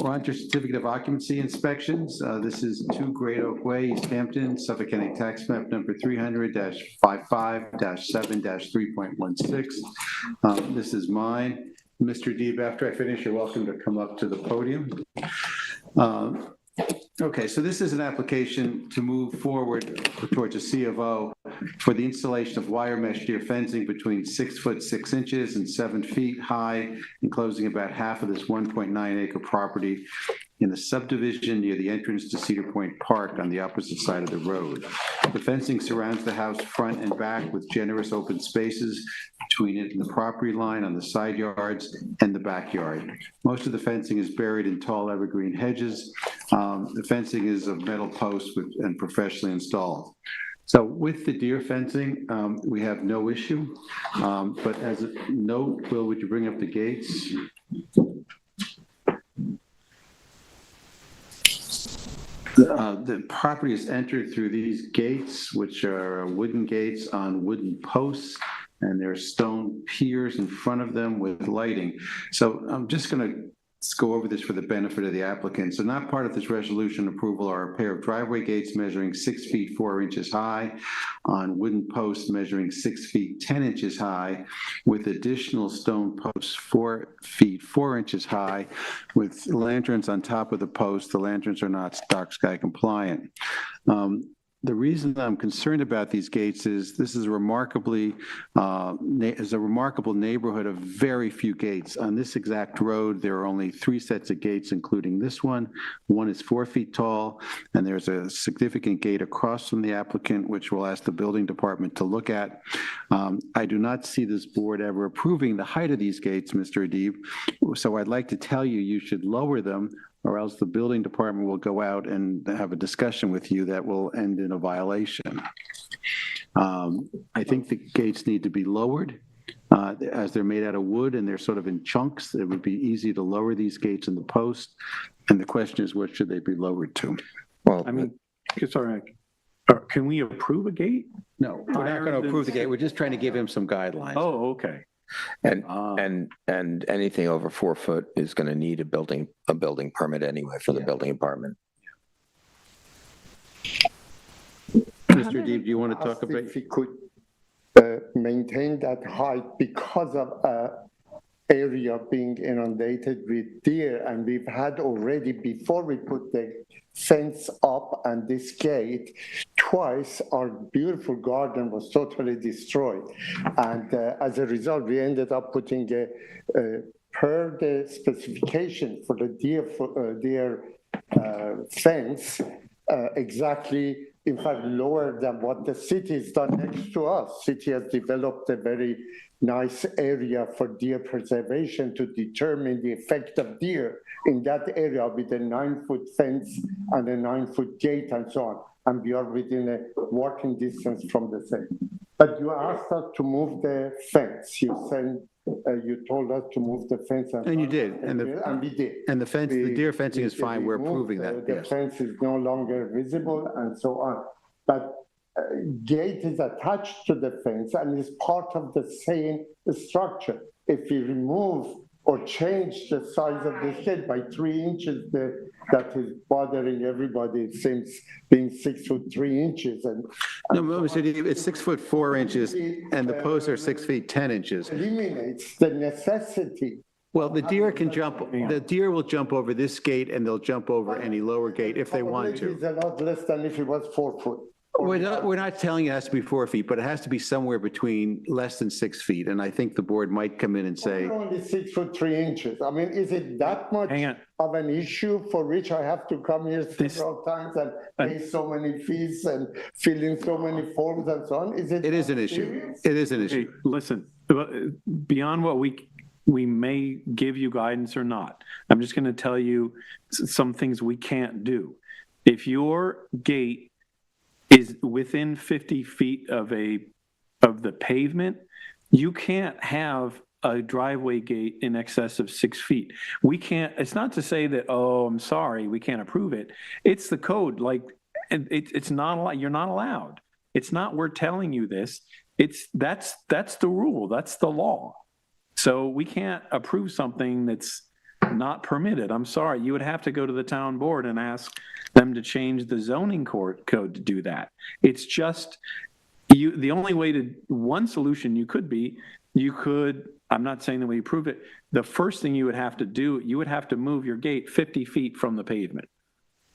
We're on to certificate of occupancy inspections. This is 2 Great Oak Way, East Hampton, Suffolk County Tax Map number 300-55-7-3.16. This is mine. Mr. Deeb, after I finish, you're welcome to come up to the podium. Okay, so this is an application to move forward towards a C of O for the installation of wire mesh deer fencing between 6 foot 6 inches and 7 feet high, enclosing about half of this 1.9 acre property in the subdivision near the entrance to Cedar Point Park on the opposite side of the road. The fencing surrounds the house front and back with generous open spaces between it and the property line on the side yards and the backyard. Most of the fencing is buried in tall evergreen hedges. The fencing is of metal posts and professionally installed. So with the deer fencing, we have no issue. But as a note, Will, would you bring up the gates? The property is entered through these gates, which are wooden gates on wooden posts, and there are stone piers in front of them with lighting. So I'm just going to go over this for the benefit of the applicant. So not part of this resolution approval are a pair of driveway gates measuring 6 feet 4 inches high on wooden posts measuring 6 feet 10 inches high with additional stone posts 4 feet 4 inches high with lanterns on top of the post. The lanterns are not dark sky compliant. The reason I'm concerned about these gates is this is a remarkable neighborhood of very few gates. On this exact road, there are only 3 sets of gates, including this one. One is 4 feet tall, and there's a significant gate across from the applicant, which we'll ask the building department to look at. I do not see this board ever approving the height of these gates, Mr. Adib. So I'd like to tell you, you should lower them, or else the building department will go out and have a discussion with you that will end in a violation. I think the gates need to be lowered as they're made out of wood and they're sort of in chunks. It would be easy to lower these gates in the post. And the question is, what should they be lowered to? Well, I mean, sorry, can we approve a gate? No, we're not going to approve the gate. We're just trying to give him some guidelines. Oh, okay. And anything over 4 foot is going to need a building permit anyway for the building department. Mr. Adib, do you want to talk about? If we could maintain that height because of area being inundated with deer, and we've had already, before we put the fence up and this gate, twice our beautiful garden was totally destroyed. And as a result, we ended up putting per the specification for the deer fence, exactly, in fact, lower than what the city has done next to us. City has developed a very nice area for deer preservation to determine the effect of deer in that area with a 9-foot fence and a 9-foot gate and so on. And we are within a walking distance from the same. But you asked us to move the fence. You said, you told us to move the fence. And you did. And we did. And the fence, the deer fencing is fine. We're approving that. The fence is no longer visible and so on. But gate is attached to the fence and is part of the same structure. If we remove or change the size of the gate by 3 inches, that is bothering everybody. It seems being 6 foot 3 inches. And no, Mr. Adib, it's 6 foot 4 inches, and the posts are 6 feet 10 inches. Eliminates the necessity. Well, the deer can jump. The deer will jump over this gate, and they'll jump over any lower gate if they want to. It's a lot less than if it was 4 foot. We're not telling you it has to be 4 feet, but it has to be somewhere between less than 6 feet. And I think the board might come in and say, only 6 foot 3 inches. I mean, is it that much of an issue for which I have to come here several times and pay so many fees and fill in so many forms and so on? Is it? It is an issue. It is an issue. Hey, listen, beyond what we may give you guidance or not, I'm just going to tell you some things we can't do. If your gate is within 50 feet of the pavement, you can't have a driveway gate in excess of 6 feet. We can't, it's not to say that, oh, I'm sorry, we can't approve it. It's the code, like, it's not allowed, you're not allowed. It's not, we're telling you this. That's the rule, that's the law. So we can't approve something that's not permitted. I'm sorry, you would have to go to the town board and ask them to change the zoning code to do that. It's just, the only way one solution you could, I'm not saying that we approve it, the first thing you would have to do, you would have to move your gate 50 feet from the pavement.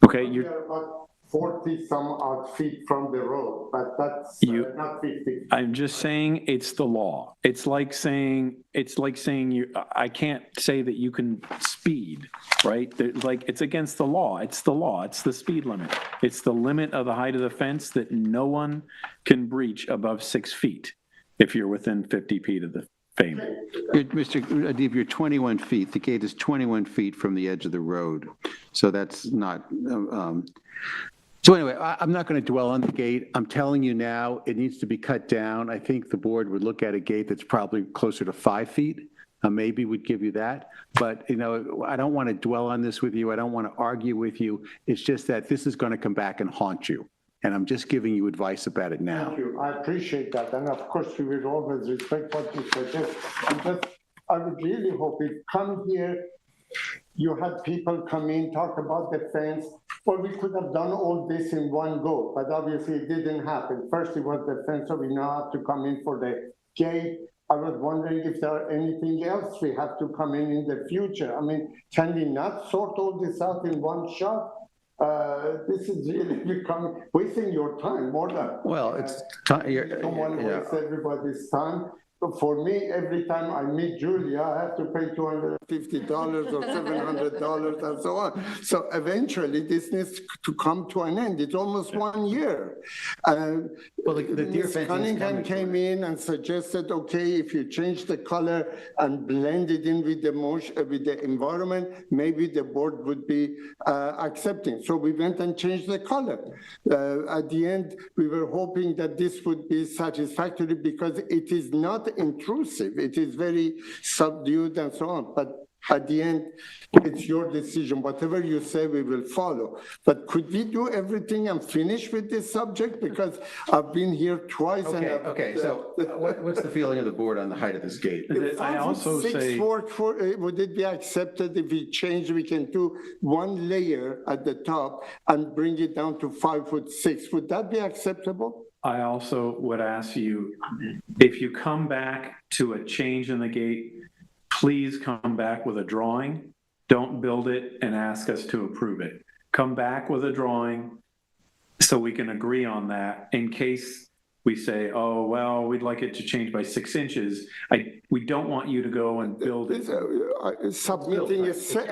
Okay, We are about 40 some odd feet from the road, but that's not 50. I'm just saying it's the law. It's like saying I can't say that you can speed, right? Like, it's against the law. It's the law. It's the speed limit. It's the limit of the height of the fence that no one can breach above 6 feet if you're within 50 feet of the pavement. Mr. Adib, you're 21 feet. The gate is 21 feet from the edge of the road. So that's not, so anyway, I'm not going to dwell on the gate. I'm telling you now, it needs to be cut down. I think the board would look at a gate that's probably closer to 5 feet. Maybe would give you that. But, you know, I don't want to dwell on this with you. I don't want to argue with you. It's just that this is going to come back and haunt you. And I'm just giving you advice about it now. Thank you. I appreciate that. And of course, we will always respect what you suggest. I would really hope if come here, you had people come in, talk about the fence, or we could have done all this in one go, but obviously it didn't happen. First it was the fence, so we now have to come in for the gate. I was wondering if there are anything else we have to come in the future. I mean, can we not sort all this out in one shot? This is really becoming, wasting your time more than. Well, it's time. I don't want to waste everybody's time. But for me, every time I meet Julia, I have to pay $250 or $700 and so on. So eventually this needs to come to an end. It's almost 1 year. Well, the deer Ms. fence is Cunningham coming. came in and suggested, okay, if you change the color and blend it in with the motion, with the environment, maybe the board would be accepting. So we went and changed the color. At the end, we were hoping that this would be satisfactory because it is not intrusive. It is very subdued and so on. But at the end, it's your decision. Whatever you say, we will follow. But could we do everything and finish with this subject? Because I've been here twice. Okay, so what's the feeling of the board on the height of this gate? I also say, Would it be accepted if we change, we can do one layer at the top and bring it down to 5'6"? Would that be acceptable? I also would ask you, if you come back to a change in the gate, please come back with a drawing. Don't build it and ask us to approve it. Come back with a drawing so we can agree on that in case we say, oh, well, we'd like it to change by 6 inches. We don't want you to go and build it. Submitting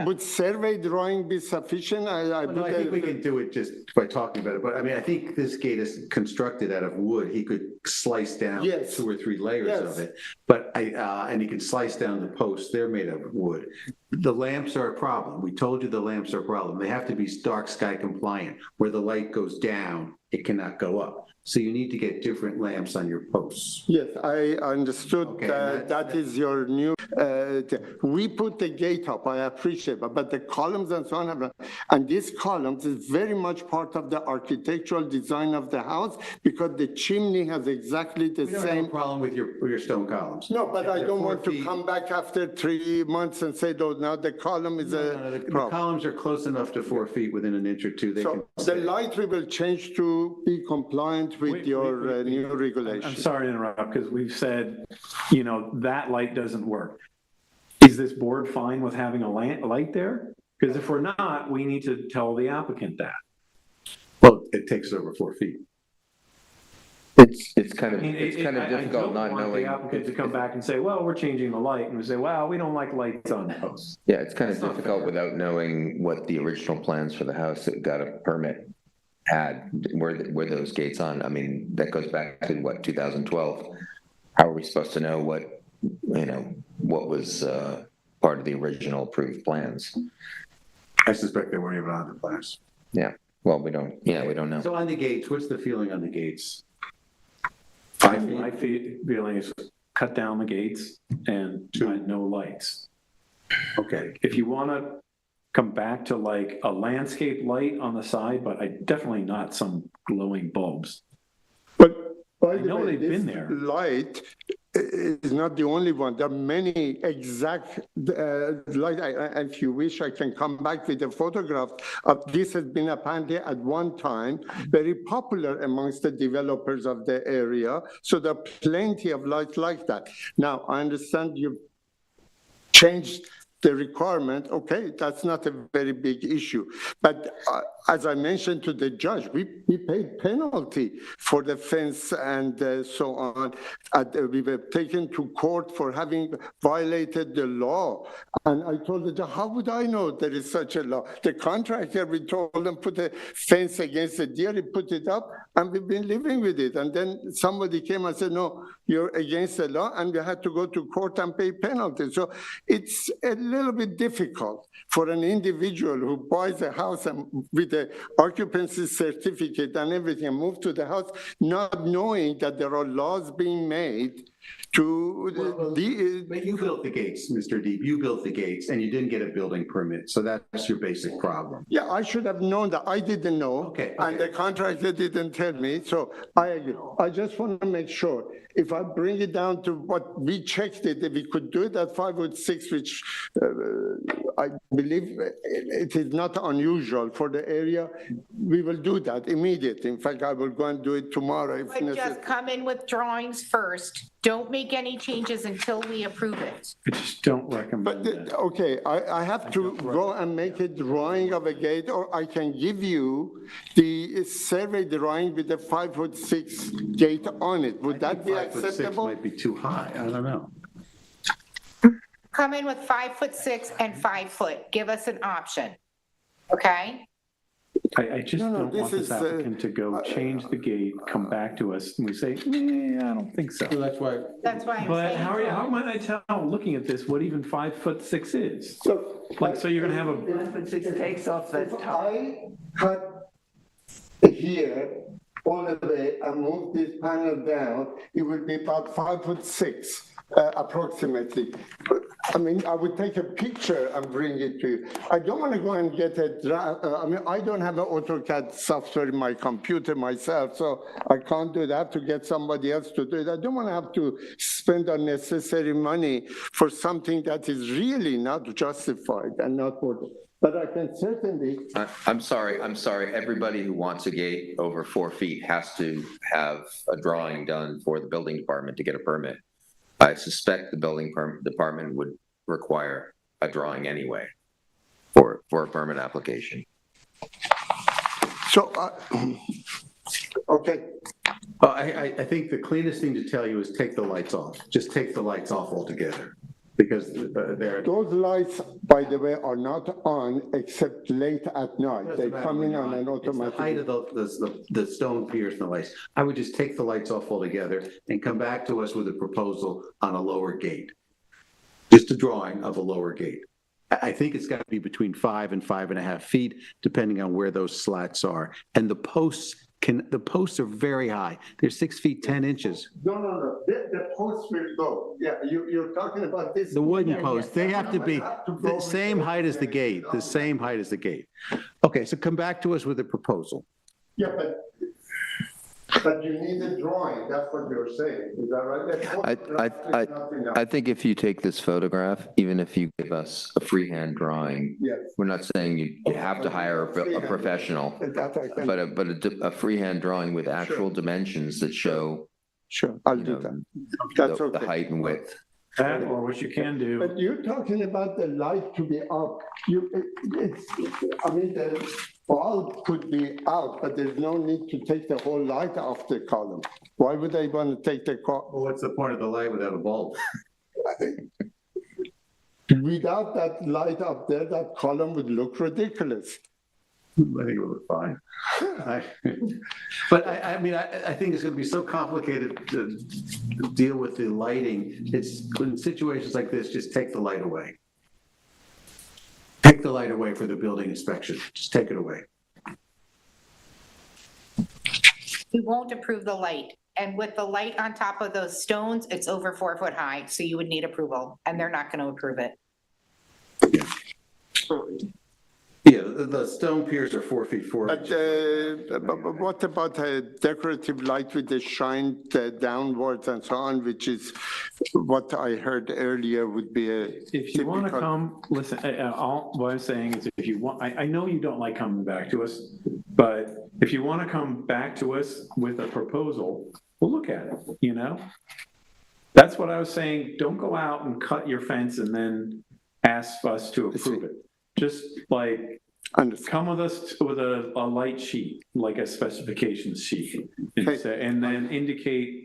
would survey drawing be sufficient? I think we can do it just by talking about it. But I mean, I think this gate is constructed out of wood. He could slice down 2 or 3 layers of it. But and he can slice down the posts. They're made of wood. The lamps are a problem. We told you the lamps are a problem. They have to be dark sky compliant. Where the light goes down, it cannot go up. So you need to get different lamps on your posts. Yes, I understood that is your new, we put the gate up, I appreciate it, but the columns and so on, and these columns is very much part of the architectural design of the house because the chimney has exactly the We don't same. have a problem with your stone columns. No, but I They're don't 4 want to feet. come back after 3 months and say, oh, now the column is The problem. columns are close enough to 4 feet within an inch or two. They So can the stay. light we will change to be compliant with your new regulation. I'm sorry to interrupt because we've said, you know, that light doesn't work. Is this board fine with having a light there? Because if we're not, we need to tell the applicant that. Well, it takes over 4 feet. It's kind of difficult not I don't want knowing. the applicant to come back and say, well, we're changing the light, and we say, well, we don't like lights on posts. Yeah, it's kind of difficult without knowing what the original plans for the house that got a permit had, were those gates on. I mean, that goes back to what, 2012. How are we supposed to know what was part of the original approved plans? I suspect they weren't even on the plans. Yeah, well, we don't know. So on the gates, what's the feeling on the gates? My feeling is cut down the gates and no lights. Okay. If you want to come back to like a landscape light on the side, but definitely not some glowing bulbs. By I know they've been this there. light is not the only one. There are many exact light. If you wish, I can come back with a photograph of this. Has been apparently at one time very popular amongst the developers of the area. So there are plenty of lights like that. Now, I understand you've changed the requirement. Okay, that's not a very big issue. But as I mentioned to the judge, we paid penalty for the fence and so on. We were taken to court for having violated the law. And I told the judge, how would I know there is such a law? The contractor, we told them, put a fence against the deer, he put it up, and we've been living with it. And then somebody came and said, no, you're against the law, and we had to go to court and pay penalty. So it's a little bit difficult for an individual who buys a house and with the occupancy certificate and everything, and move to the house, not knowing that there are laws being made to But you built the gates, Mr. Deeb, you built the gates, and you didn't get a building permit, so that's your basic problem. Yeah, I should have known that. I didn't know. Okay. And the contractor didn't tell me, so I agree. I just want to make sure, if I bring it down to what we checked it, if we could do it at 5'6", which I believe it is not unusual for the area, we will do that immediately. In fact, I will go and do it tomorrow if But necessary. just come in with drawings first. Don't make any changes until we approve it. I just don't recommend that. Okay, I have to go and make a drawing of a gate, or I can give you the survey drawing with the 5'6" gate on it. Would that be 5'6" acceptable? might be too high, I don't know. Come in with 5'6" and 5 foot. Give us an option. Okay? I just No, don't this want this is, applicant to go change the gate, come back to us, and we say, I don't think so. So that's why. That's why I'm But saying. how might I tell, looking at this, what even 5'6" is? Like, so you're gonna have a, 5'6" takes off the If top. I cut here all the way and move this panel down, it would be about 5'6", approximately. I mean, I would take a picture and bring it to you. I don't want to go and get I don't have an AutoCAD software in my computer myself, so I can't do that. I have to get somebody else to do it. I don't want to have to spend unnecessary money for something that is really not justified and not worth it. But I can certainly. I'm sorry. Everybody who wants a gate over 4 feet has to have a drawing done for the building department to get a permit. I suspect the building department would require a drawing anyway for a permit application. So, okay. I think the cleanest thing to tell you is take the lights off. Just take the lights off altogether. Because they're. Those lights, by the way, are not on except late at night. They come in on an automatic. It's the height of the stone piers and the lights. I would just take the lights off altogether and come back to us with a proposal on a lower gate. Just a drawing of a lower gate. I think it's got to be between 5 and 5.5 feet, depending on where those slats are. And the posts are very high. They're 6 feet, 10 inches. No. The posts will go. Yeah, you're talking about this. The wooden posts, they have to be the same height as the gate, the same height as the gate. Okay, so come back to us with a proposal. Yeah, but you need a drawing, that's what you're saying, is that right? I think if you take this photograph, even if you give us a freehand drawing, Yes. we're not saying you have to hire a professional, but a freehand drawing with actual dimensions that show. Sure, I'll do that. That's okay. The height and width. that, or what you can do. But you're talking about the light to be up. I mean, the bulb could be out, but there's no need to take the whole light off the column. Why would they want to take the Well, what's the point of the light without a bulb? Without that light up there, that column would look ridiculous. I think it would look fine. But I mean, I think it's going to be so complicated to deal with the lighting. It's in situations like this, just take the light away. Take the light away for the building inspection. Just take it away. We won't approve the light. And with the light on top of those stones, it's over 4 foot high, so you would need approval, and they're not going to approve it. Yeah, the stone piers are 4 feet 4 inches. But what about a decorative light with the shine downwards and so on, which is what I heard earlier would be a. If you want to come, listen, what I'm saying is if you want, I know you don't like coming back to us, but if you want to come back to us with a proposal, we'll look at it, you know? That's what I was saying. Don't go out and cut your fence and then ask us to approve it. Just like come with us with a light sheet, like a specifications sheet, and then indicate.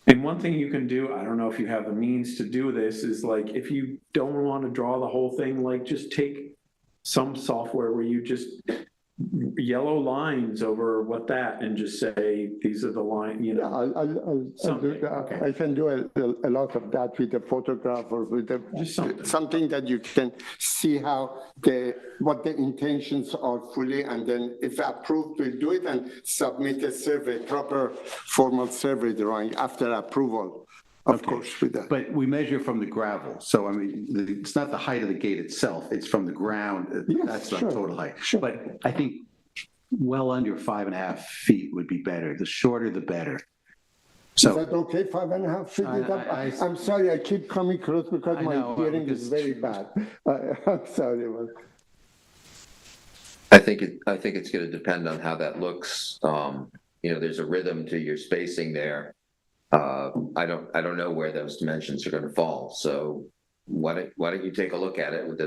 And one thing you can do, I don't know if you have the means to do this, is like, if you don't want to draw the whole thing, like just take some software where you just yellow lines over what that and just say, these are the line, you know. I'll do that. Okay. I can do a lot of that with a photograph or with something that you can see how what the intentions are fully, and then if approved, we'll do it and submit a survey, proper formal survey drawing after approval. Of course, with that. But we measure from the gravel, so I mean, it's not the height of the gate itself, it's from the ground, that's the total height. Sure. But I think well under 5.5 feet would be better, the shorter the better. So, is that okay, 5.5 feet? I'm sorry, I keep coming close because my hearing is very bad. I'm sorry. I think it's going to depend on how that looks. You know, there's a rhythm to your spacing there. I don't know where those dimensions are going to fall. So why don't you take a look at it and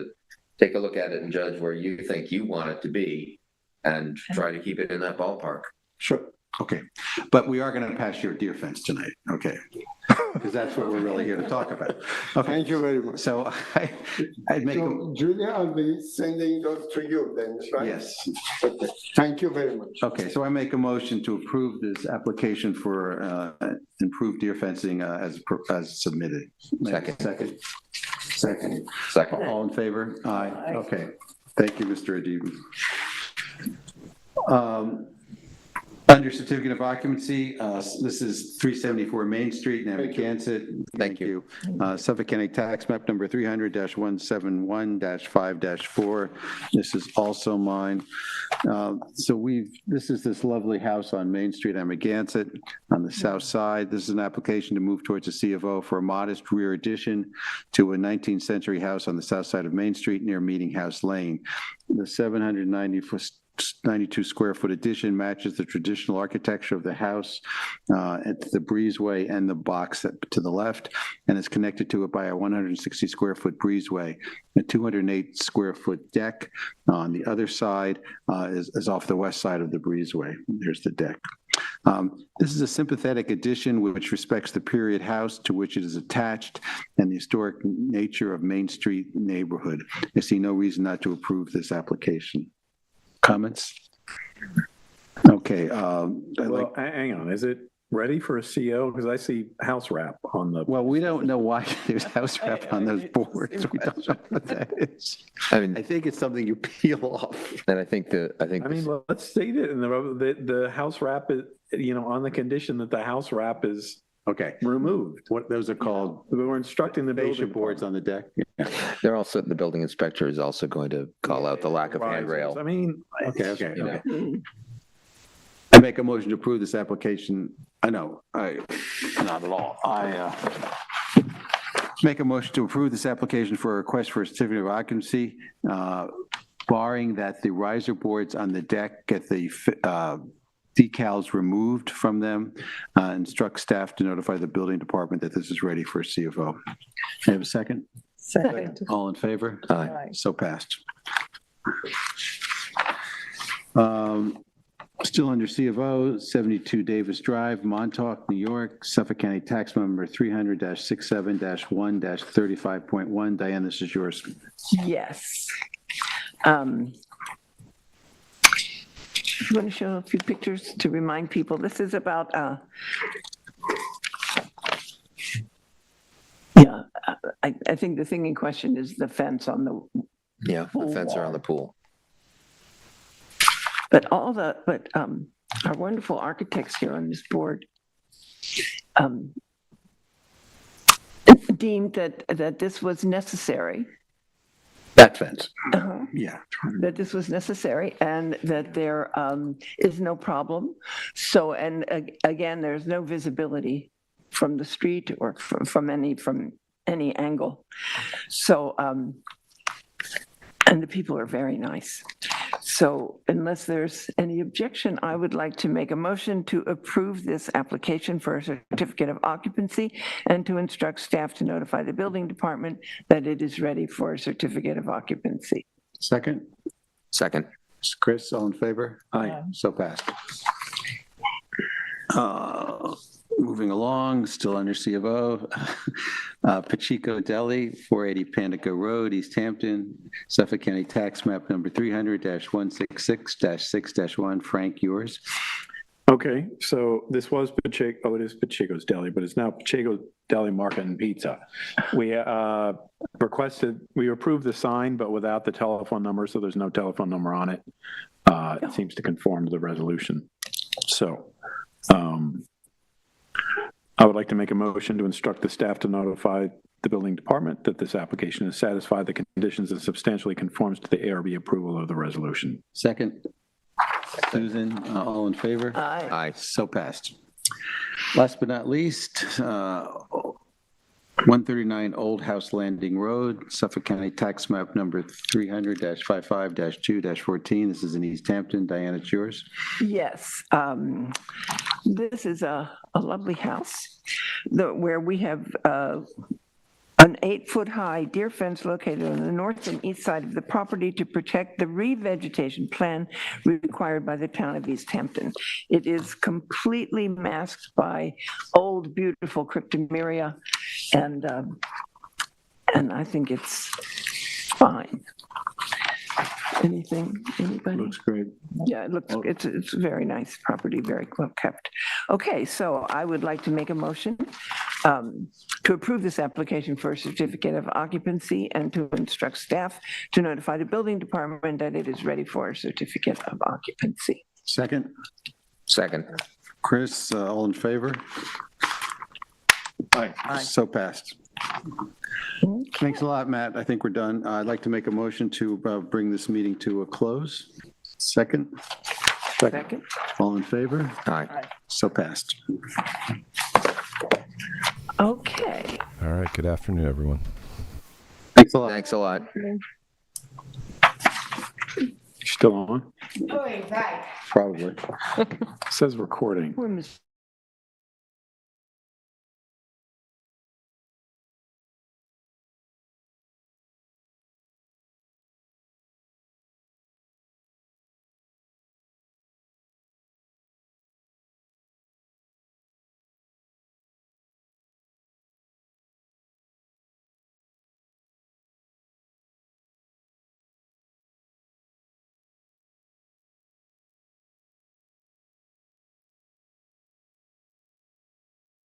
judge where you think you want it to be, and try to keep it in that ballpark. Sure. Okay, but we are going to pass your deer fence tonight, okay? Because that's what we're really here to talk about. Okay. Thank you very much. So I'd make Julia, I'll be sending those to you then, right? Yes. Okay. Thank you very much. Okay, so I make a motion to approve this application for improved deer fencing as submitted. Second. All in favor? Aye. Okay. Thank you, Mr. Adib. Under certificate of occupancy, this is 374 Main Street, Narragansett. Thank you. Suffolk County Tax Map number 300-171-5-4. This is also mine. This is this lovely house on Main Street, Narragansett, on the south side. This is an application to move towards a C of O for a modest rear addition to a 19th century house on the south side of Main Street near Meeting House Lane. The 792 square foot addition matches the traditional architecture of the house at the breezeway and the box to the left, and is connected to it by a 160 square foot breezeway. A 208 square foot deck on the other side is off the west side of the breezeway. There's the deck. This is a sympathetic addition which respects the period house to which it is attached and the historic nature of Main Street neighborhood. I see no reason not to approve this application. Comments? Okay. Well, hang on. Is it ready for a CO? Because I see house wrap on the. Well, we don't know why there's house wrap on those boards. We don't know what that is. I mean, I think it's something you peel off. And I mean, let's state it in the house wrap is, you know, on the condition that the house wrap is removed. What those are called? We're instructing the fascia building boards on the deck. Yeah. they're also, the building inspector is also going to call out the lack of handrail. I mean, okay. I make a motion to approve this application. Not at all. I make a motion to approve this application for a request for a certificate of occupancy, barring that the riser boards on the deck get the decals removed from them. Instruct staff to notify the building department that this is ready for a CFO. I have a second? Second. All in favor? Aye. So passed. Still under C of O, 72 Davis Drive, Montauk, New York, Suffolk County Tax Number 300-67-1-35.1. Diane, this is yours. Yes. You want to show a few pictures to remind people? This is about, I think the thing in question is the fence on the the fence around the pool. But our wonderful architects here on this board deemed that this was necessary. That fence. Yeah. That this was necessary and that there is no problem. So, and again, there's no visibility from the street or from any angle. So, and the people are very nice. So unless there's any objection, I would like to make a motion to approve this application for a certificate of occupancy and to instruct staff to notify the building department that it is ready for a certificate of occupancy. Second? Second. Chris, all in favor? Aye. So passed. Moving along, still under C of O. Pacheco Deli, 480 Pandico Road, East Hampton, Suffolk County Tax Map number 300-166-6-1. Frank, yours. Okay, so this was Pacheco, it is Pacheco's Deli, but it's now Pacheco's Deli Market and Pizza. We we approved the sign, but without the telephone number, so there's no telephone number on it. It seems to conform to the resolution. So, I would like to make a motion to instruct the staff to notify the building department that this application has satisfied the conditions and substantially conforms to the ARB approval of the resolution. Second. Susan, all in favor? Aye. Aye. So passed. Last but not least, 139 Old House Landing Road, Suffolk County Tax Map number 300-55-2-14. This is in East Hampton. Diana, it's yours. Yes, this is a lovely house where we have an 8-foot-high deer fence located on the north and east side of the property to protect the revegetation plan required by the town of East Hampton. It is completely masked by old, beautiful cryptomeria, and I think it's fine. Anybody? Looks great. Yeah, it's a very nice property, very well kept. Okay, so I would like to make a motion to approve this application for a certificate of occupancy and to instruct staff to notify the building department that it is ready for a certificate of occupancy. Second. Second. Chris, all in favor? Aye. So passed. Thanks a lot, Matt. I think we're done. I'd like to make a motion to bring this meeting to a close. Second. Second. All in favor? Aye. So passed. Okay. All right. Good afternoon, everyone. Thanks a lot. Thanks a lot. Still on? Right. Probably. Says recording. We're